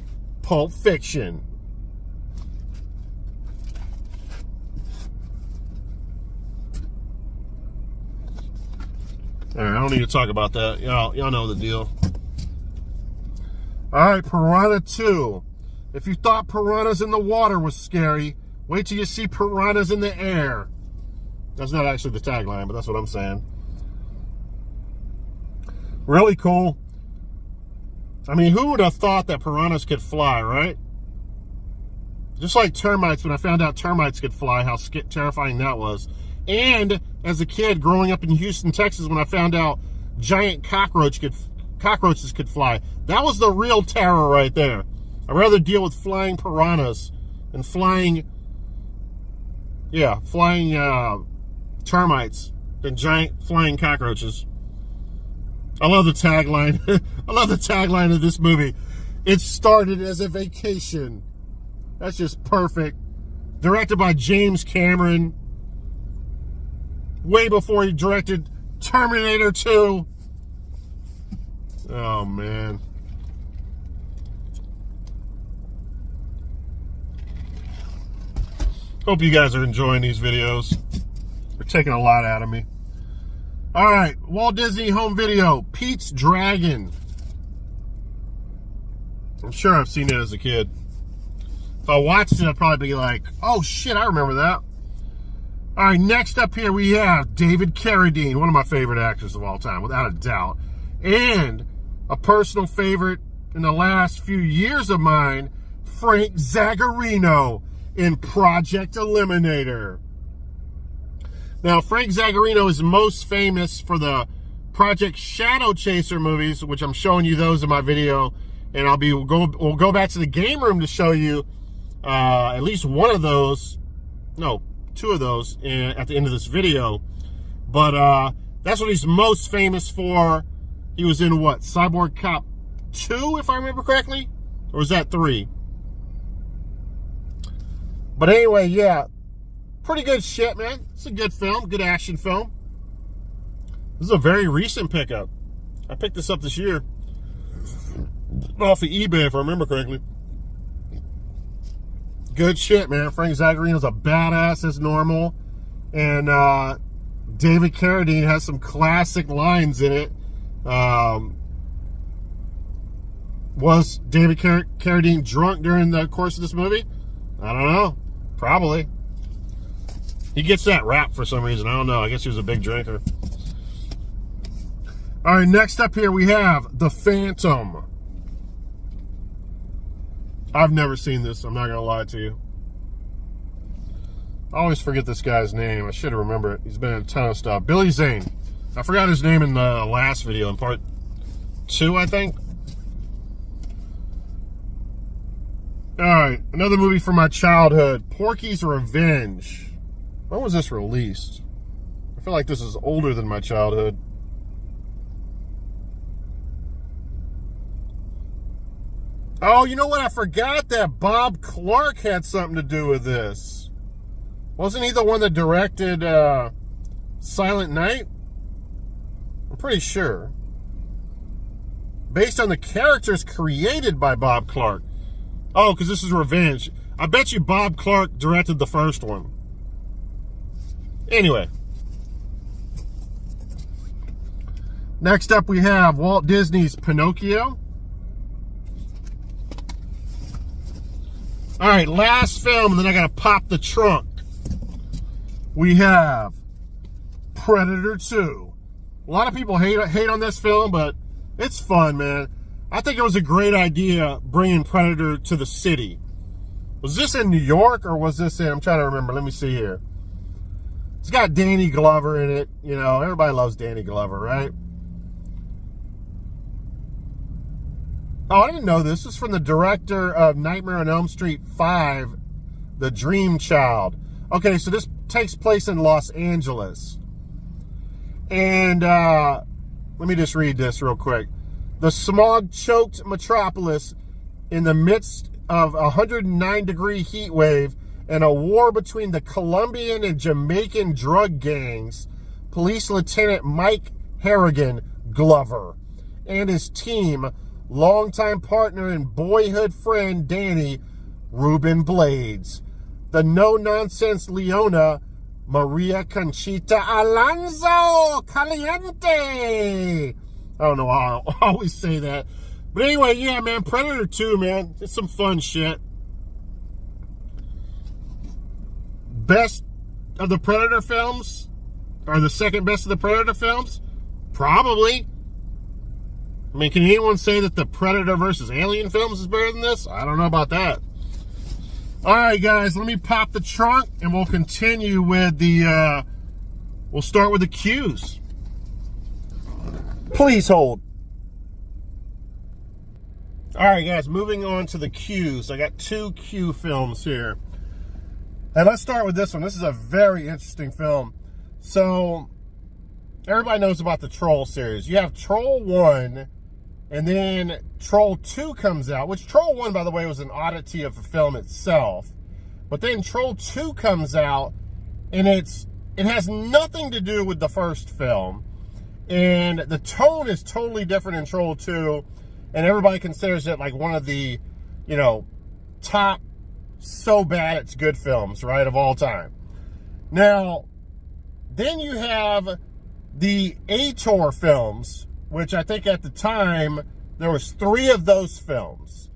Pulp Fiction. All right, I don't need to talk about that. Y'all know the deal. All right, Piranha 2. If you thought piranhas in the water was scary, wait till you see piranhas in the air. That's not actually the tagline, but that's what I'm saying. Really cool. I mean, who would have thought that piranhas could fly, right? Just like termites, when I found out termites could fly, how terrifying that was. And as a kid growing up in Houston, Texas, when I found out giant cockroaches could fly, that was the real terror right there. I'd rather deal with flying piranhas and flying termites than giant flying cockroaches. I love the tagline. I love the tagline of this movie. It started as a vacation. That's just perfect. Directed by James Cameron. Way before he directed Terminator 2. Oh, man. Hope you guys are enjoying these videos. They're taking a lot out of me. All right, Walt Disney Home Video, Pete's Dragon. I'm sure I've seen it as a kid. If I watched it, I'd probably be like, oh shit, I remember that. All right, next up here we have David Carradine, one of my favorite actors of all time, without a doubt. And a personal favorite in the last few years of mine, Frank Zagarino in Project Eliminator. Now, Frank Zagarino is most famous for the Project Shadow Chaser movies, which I'm showing you those in my video, and we'll go back to the game room to show you at least one of those, no, 2 of those at the end of this video. But that's what he's most famous for. He was in what, Cyborg Cop 2, if I remember correctly, or was that 3? But anyway, yeah. Pretty good shit, man. It's a good film, good action film. This is a very recent pickup. I picked this up this year off of eBay, if I remember correctly. Good shit, man. Frank Zagarino's a badass as normal. And David Carradine has some classic lines in it. Was David Carradine drunk during the course of this movie? I don't know. Probably. He gets that rap for some reason. I don't know. I guess he was a big drinker. All right, next up here we have The Phantom. I've never seen this. I'm not going to lie to you. I always forget this guy's name. I should have remembered it. He's been in a ton of stuff. Billy Zane. I forgot his name in the last video, in part 2, I think. All right, another movie from my childhood, Porky's Revenge. When was this released? I feel like this is older than my childhood. Oh, you know what? I forgot that Bob Clark had something to do with this. Wasn't he the one that directed Silent Night? I'm pretty sure. Based on the characters created by Bob Clark. Oh, because this is Revenge. I bet you Bob Clark directed the first one. Anyway. Next up we have Walt Disney's Pinocchio. All right, last film, and then I got to pop the trunk. We have Predator 2. A lot of people hate on this film, but it's fun, man. I think it was a great idea bringing Predator to the city. Was this in New York, or was this in, I'm trying to remember, let me see here. It's got Danny Glover in it. You know, everybody loves Danny Glover, right? Oh, I didn't know this. This is from the director of Nightmare on Elm Street 5, The Dream Child. Okay, so this takes place in Los Angeles. And let me just read this real quick. The smog-choked metropolis in the midst of a 109-degree heat wave and a war between the Colombian and Jamaican drug gangs, Police Lieutenant Mike Harrigan Glover and his team, longtime partner and boyhood friend Danny Ruben Blades, the no-nonsense Leona Maria Conchita Alonso Caliente. I don't know how I always say that. But anyway, yeah, man, Predator 2, man. It's some fun shit. Best of the Predator films? Or the second best of the Predator films? Probably. I mean, can anyone say that the Predator versus Alien films is better than this? I don't know about that. All right, guys, let me pop the trunk, and we'll continue with the, we'll start with the cues. Please hold. All right, guys, moving on to the cues. I got 2 cue films here. And let's start with this one. This is a very interesting film. So, everybody knows about the Troll series. You have Troll 1, and then Troll 2 comes out, which Troll 1, by the way, was an oddity of the film itself. But then Troll 2 comes out, and it has nothing to do with the first film. And the tone is totally different in Troll 2, and everybody considers it like one of the, you know, top so bad it's good films, right, of all time. Now, then you have the Ator films, which I think at the time, there was 3 of those films.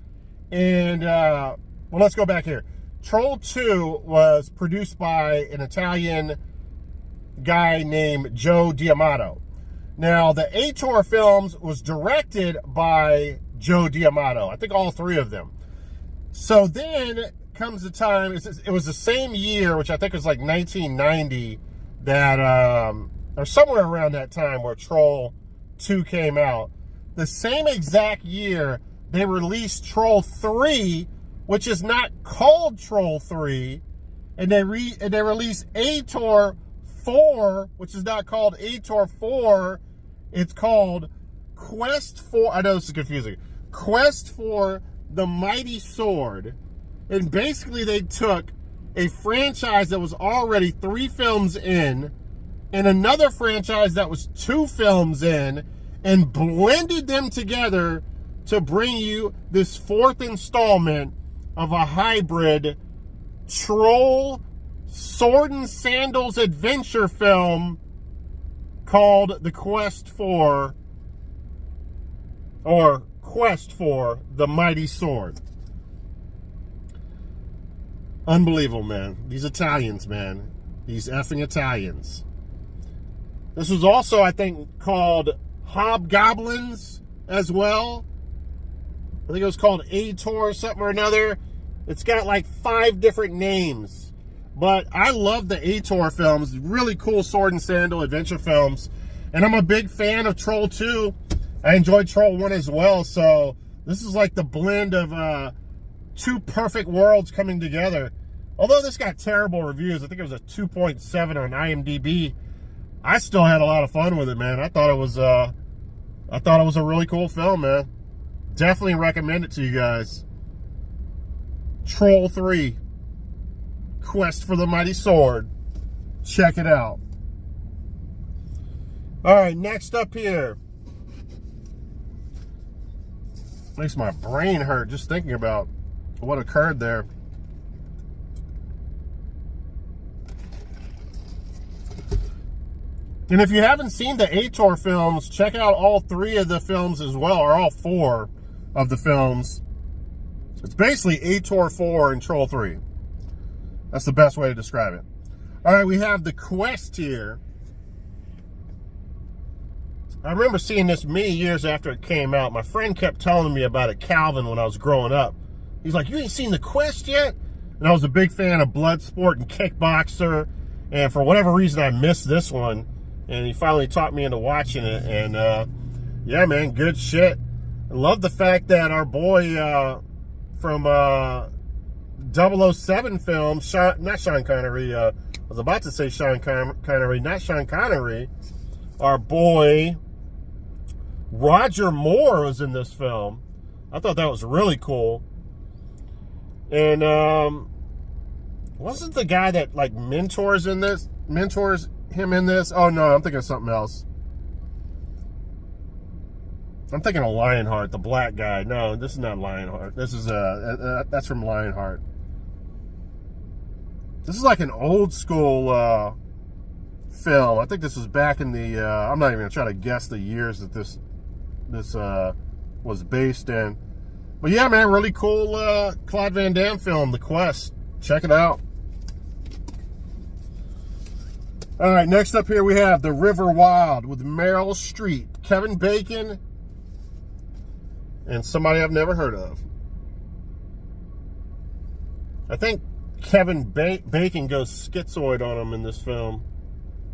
And, well, let's go back here. Troll 2 was produced by an Italian guy named Joe D'Amato. Now, the Ator films was directed by Joe D'Amato. I think all 3 of them. So then comes the time, it was the same year, which I think was like 1990, that, or somewhere around that time where Troll 2 came out. The same exact year, they released Troll 3, which is not called Troll 3, and they released Ator 4, which is not called Ator 4. It's called Quest for, I know this is confusing, Quest for the Mighty Sword. And basically they took a franchise that was already 3 films in and another franchise that was 2 films in and blended them together to bring you this 4th installment of a hybrid troll sword and sandals adventure film called The Quest for, or Quest for the Mighty Sword. Unbelievable, man. These Italians, man. These effing Italians. This was also, I think, called Hobgoblins as well. I think it was called Ator or something or another. It's got like 5 different names. But I love the Ator films. Really cool sword and sandal adventure films. And I'm a big fan of Troll 2. I enjoyed Troll 1 as well. So this is like the blend of 2 perfect worlds coming together. Although this got terrible reviews. I think it was a 2.7 on IMDb. I still had a lot of fun with it, man. I thought it was a really cool film, man. Definitely recommend it to you guys. Troll 3, Quest for the Mighty Sword. Check it out. All right, next up here. Makes my brain hurt just thinking about what occurred there. And if you haven't seen the Ator films, check out all 3 of the films as well, or all 4 of the films. It's basically Ator 4 and Troll 3. That's the best way to describe it. All right, we have The Quest here. I remember seeing this many years after it came out. My friend kept telling me about it, Calvin, when I was growing up. He's like, you ain't seen The Quest yet? And I was a big fan of Bloodsport and Kickboxer. And for whatever reason, I missed this one. And he finally talked me into watching it. And, yeah, man, good shit. I love the fact that our boy from 007 films, not Sean Connery, I was about to say Sean Connery, not Sean Connery. Our boy Roger Moore was in this film. I thought that was really cool. And wasn't the guy that, like, mentors him in this? Oh, no, I'm thinking of something else. I'm thinking of Lionheart, the black guy. No, this is not Lionheart. This is, that's from Lionheart. This is like an old school film. I think this was back in the, I'm not even going to try to guess the years that this was based in. But yeah, man, really cool Claude Van Damme film, The Quest. Check it out. All right, next up here we have The River Wild with Meryl Streep, Kevin Bacon, and somebody I've never heard of. I think Kevin Bacon goes schizoid on him in this film,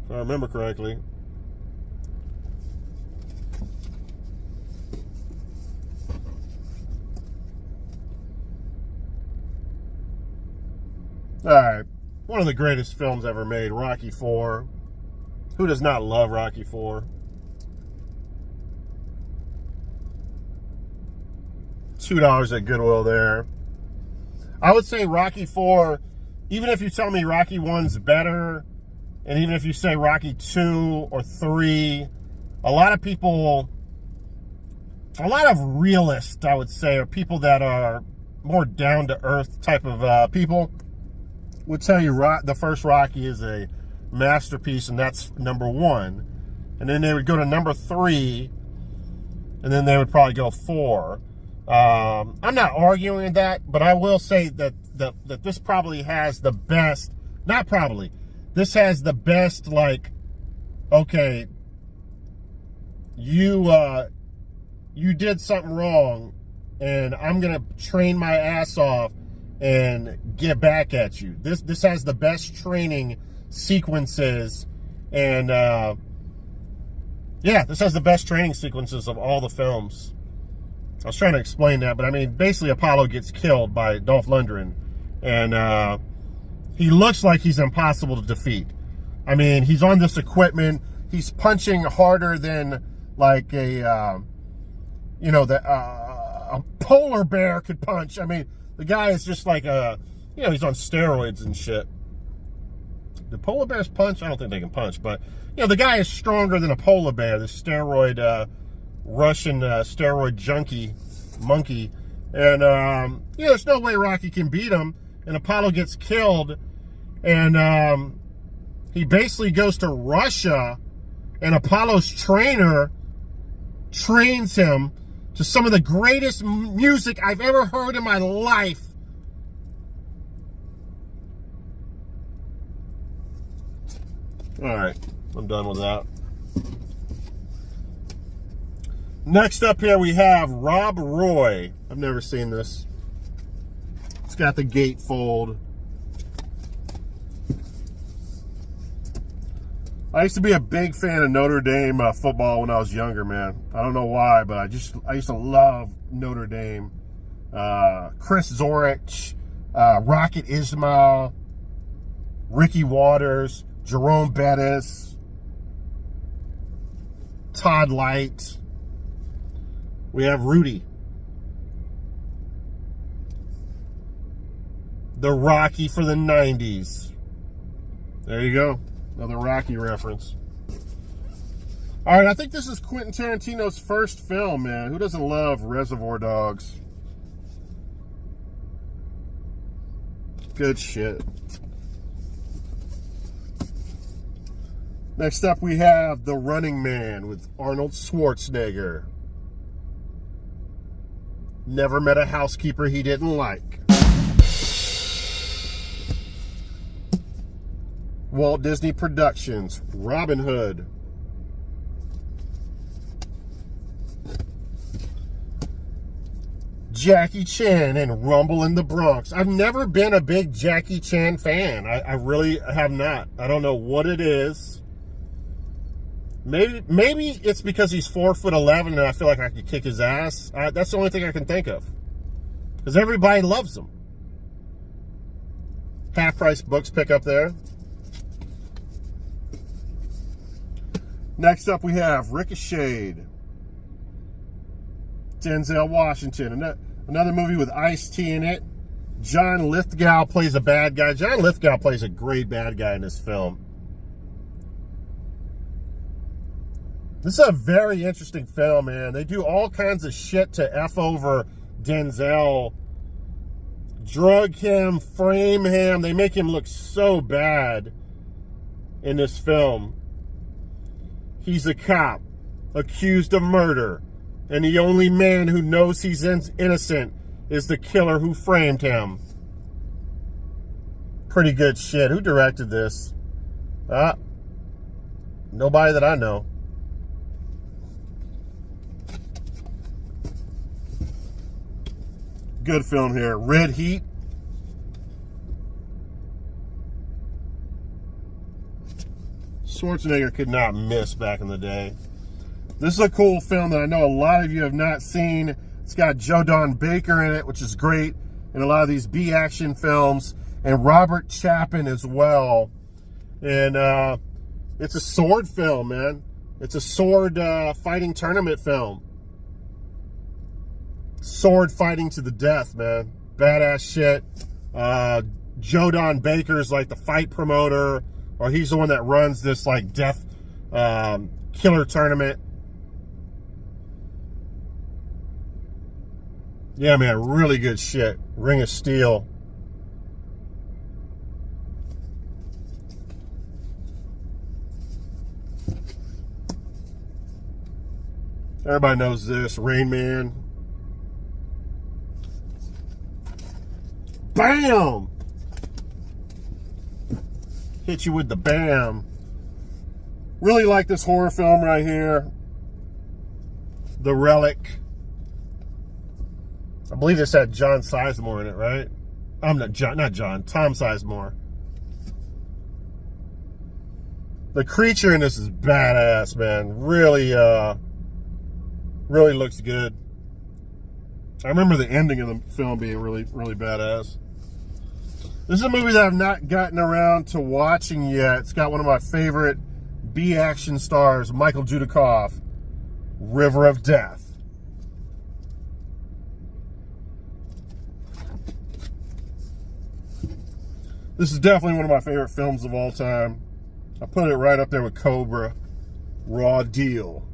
if I remember correctly. All right. One of the greatest films ever made, Rocky IV. Who does not love Rocky IV? $2 at Goodwill there. I would say Rocky IV, even if you tell me Rocky 1's better, and even if you say Rocky 2 or 3, a lot of people, a lot of realists, I would say, or people that are more down-to-earth type of people, would tell you the first Rocky is a masterpiece, and that's number 1. And then they would go to number 3, and then they would probably go 4. I'm not arguing that, but I will say that this probably has the best, not probably, this has the best, like, okay, you did something wrong, and I'm going to train my ass off and get back at you. This has the best training sequences, and yeah, this has the best training sequences of all the films. I was trying to explain that, but I mean, basically Apollo gets killed by Dolph Lundgren, and he looks like he's impossible to defeat. I mean, he's on this equipment, he's punching harder than like a polar bear could punch. I mean, the guy is just like he's on steroids and shit. Do polar bears punch? I don't think they can punch, but, the guy is stronger than a polar bear, the steroid, Russian steroid junkie monkey. And, there's no way Rocky can beat him. and Apollo gets killed, and he basically goes to Russia, and Apollo's trainer trains him to some of the greatest music I've ever heard in my life. All right, I'm done with that. Next up here we have Rob Roy. I've never seen this. It's got the gatefold. I used to be a big fan of Notre Dame football when I was younger, man. I don't know why, but I used to love Notre Dame. Chris Zorich, Rocket Ismail, Ricky Waters, Jerome Bettis, Todd Light. We have Rudy. The Rocky for the 90s. There you go. Another Rocky reference. All right, I think this is Quentin Tarantino's first film, man. Who doesn't love Reservoir Dogs? Good shit. Next up, we have The Running Man with Arnold Schwarzenegger. Never met a housekeeper he didn't like. Walt Disney Productions, Robin Hood. Jackie Chan and Rumble in the Bronx. I've never been a big Jackie Chan fan. I really have not. I don't know what it is. Maybe it's because he's 4'11" and I feel like I could kick his ass. That's the only thing I can think of. Because everybody loves him. Half price books pick up there. Next up we have Ricochet. Denzel Washington. Another movie with Ice-T in it. John Lithgow plays a bad guy. John Lithgow plays a great bad guy in this film. This is a very interesting film, man. They do all kinds of shit to F over Denzel. Drug him, frame him. They make him look so bad in this film. He's a cop, accused of murder, and the only man who knows he's innocent is the killer who framed him. Pretty good shit. Who directed this? Nobody that I know. Good film here. Red Heat. Schwarzenegger could not miss back in the day. This is a cool film that I know a lot of you have not seen. It's got Joe Don Baker in it, which is great in a lot of these B-action films, and Robert Chapin as well. And it's a sword film, man. It's a sword fighting tournament film. Sword fighting to the death, man. Badass shit. Joe Don Baker's like the fight promoter, or he's the one that runs this like death killer tournament. Yeah, man, really good shit. Ring of Steel. Everybody knows this. Rain Man. Bam! Hit you with the bam. Really like this horror film right here. The Relic. I believe this had John Sizemore in it, right? Not John, Tom Sizemore. The creature in this is badass, man. Really, really looks good. I remember the ending of the film being really, really badass. This is a movie that I've not gotten around to watching yet. It's got one of my favorite B-action stars, Michael Dudikoff, River of Death. This is definitely one of my favorite films of all time. I put it right up there with Cobra, Raw Deal.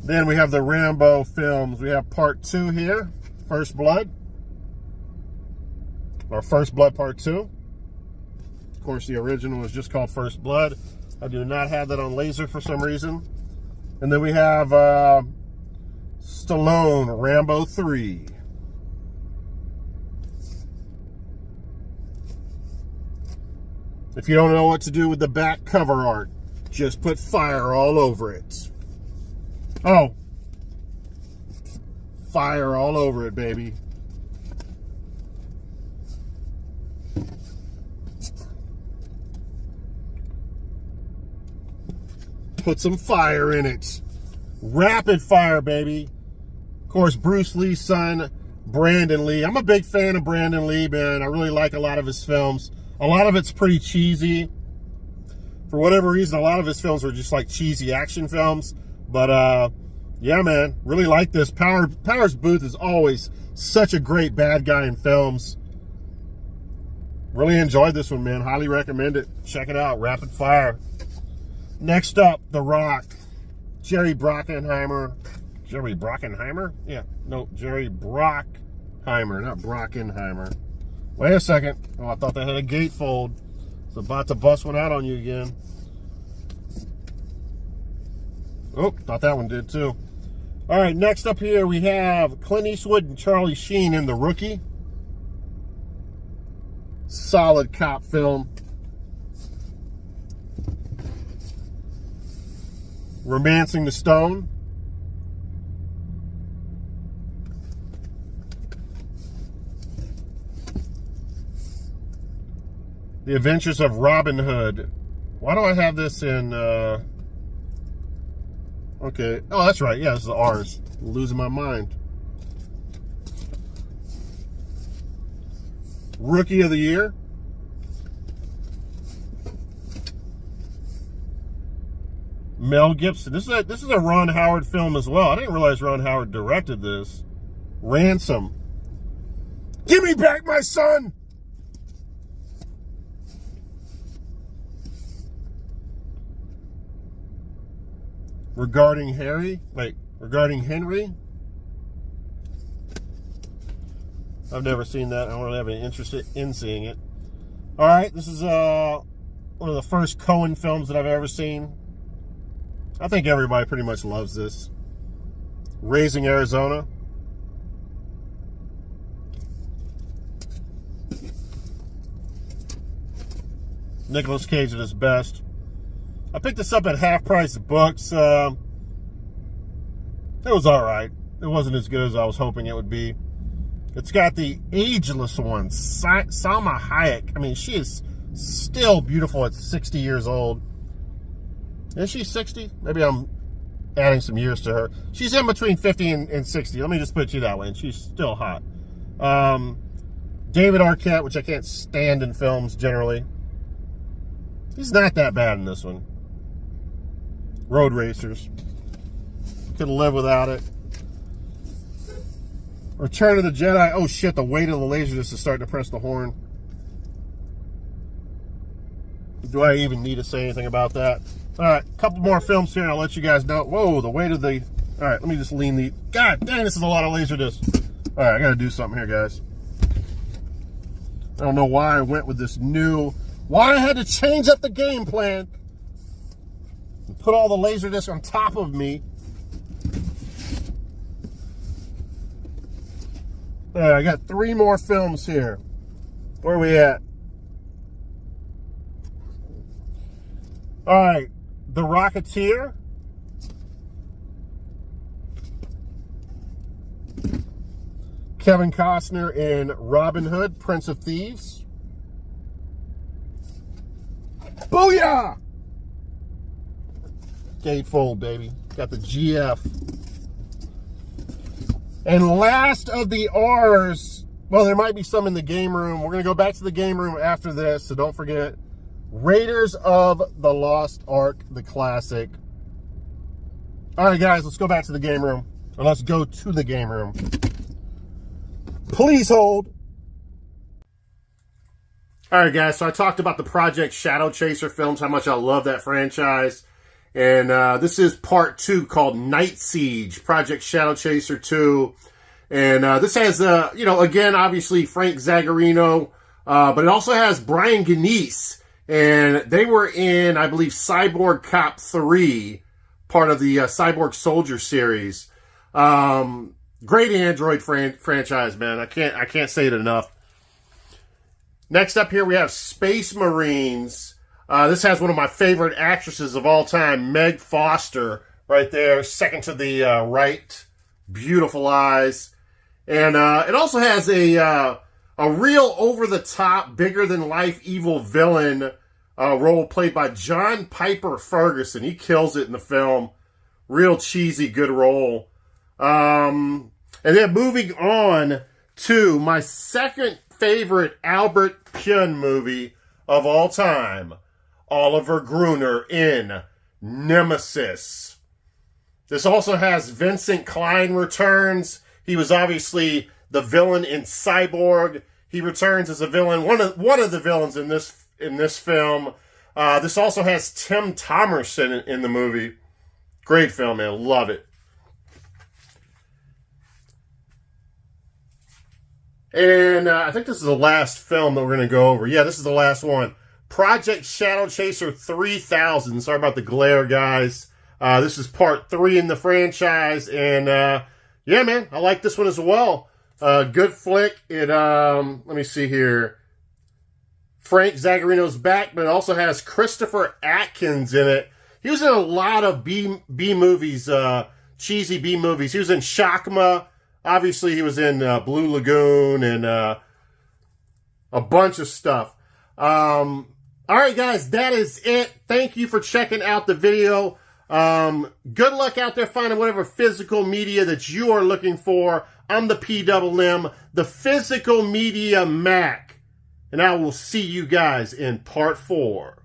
Then we have the Rambo films. We have part 2 here, First Blood. Or First Blood Part 2. Of course, the original is just called First Blood. I do not have that on laser for some reason. And then we have Stallone, Rambo 3. If you don't know what to do with the back cover art, just put fire all over it. Oh. Fire all over it, baby. Put some fire in it. Rapid fire, baby. Of course, Bruce Lee's son, Brandon Lee. I'm a big fan of Brandon Lee, man. I really like a lot of his films. A lot of it's pretty cheesy. For whatever reason, a lot of his films are just like cheesy action films. But, yeah, man, really like this. Powers Booth is always such a great bad guy in films. Really enjoyed this one, man. Highly recommend it. Check it out. Rapid fire. Next up, The Rock. Jerry Bruckheimer. Jerry Bruckheimer? Yeah. No, Jerry Bruckheimer, not Brockenheimer. Wait a second. Oh, I thought they had a gatefold. It's about to bust one out on you again. Oh, thought that one did too. All right, next up here we have Clint Eastwood and Charlie Sheen in The Rookie. Solid cop film. Romancing the Stone. The Adventures of Robin Hood. Why do I have this in, okay. Oh, that's right. Yeah, this is ours. I'm losing my mind. Rookie of the Year. Mel Gibson. This is a Ron Howard film as well. I didn't realize Ron Howard directed this. Ransom. Give me back my son! Regarding Henry. I've never seen that. I don't really have any interest in seeing it. All right, this is one of the first Coen films that I've ever seen. I think everybody pretty much loves this. Raising Arizona. Nicolas Cage at his best. I picked this up at Half Price Books. It was all right. It wasn't as good as I was hoping it would be. It's got the ageless one, Salma Hayek. I mean, she is still beautiful at 60 years old. Is she 60? Maybe I'm adding some years to her. She's in between 50 and 60. Let me just put it to you that way. And she's still hot. David Arquette, which I can't stand in films generally. He's not that bad in this one. Road Racers. Couldn't live without it. Return of the Jedi. Oh shit, the weight of the Laserdisc is starting to press the horn. Do I even need to say anything about that? All right, a couple more films here and I'll let you guys know. Whoa, the weight of the... All right, let me just lean the... God dang, this is a lot of Laserdisc. All right, I got to do something here, guys. I don't know why I went with this new... Why I had to change up the game plan. And put all the Laserdisc on top of me. All right, I got 3 more films here. Where are we at? All right, The Rocketeer. Kevin Costner in Robin Hood, Prince of Thieves. Booyah! Gatefold, baby. Got the GF. And last of the R's, well, there might be some in the game room. We're going to go back to the game room after this, so don't forget. Raiders of the Lost Ark, the classic. All right, guys, let's go back to the game room. Or let's go to the game room. Please hold. All right, guys, so I talked about the Project Shadow Chaser films, how much I love that franchise. And this is part 2 called Night Siege, Project Shadow Chaser 2. And this has, again, obviously Frank Zagarino, but it also has Brian Ganese. And they were in, I believe, Cyborg Cop 3, part of the Cyborg Soldier series. Great Android franchise, man. I can't say it enough. Next up here we have Space Marines. This has one of my favorite actresses of all time, Meg Foster, right there, second to the right. Beautiful eyes. And it also has a real over-the-top, bigger-than-life evil villain role played by John Piper Ferguson. He kills it in the film. Real cheesy, good role. And then moving on to my second favorite Albert Pyun movie of all time, Oliver Gruner in Nemesis. This also has Vincent Klein returns. He was obviously the villain in Cyborg. He returns as a villain, one of the villains in this film. This also has Tim Thomerson in the movie. Great film, man. Love it. And I think this is the last film that we're going to go over. Yeah, this is the last one. Project Shadow Chaser 3000. Sorry about the glare, guys. This is part 3 in the franchise. And, yeah, man, I like this one as well. Good flick. It, let me see here. Frank Zagarino's back, but it also has Christopher Atkins in it. He was in a lot of B movies, cheesy B movies. He was in Shakma. Obviously, he was in Blue Lagoon and a bunch of stuff. All right, guys, that is it. Thank you for checking out the video. Good luck out there finding whatever physical media that you are looking for. I'm the PWM, the Physical Media Mac. And I will see you guys in part 4.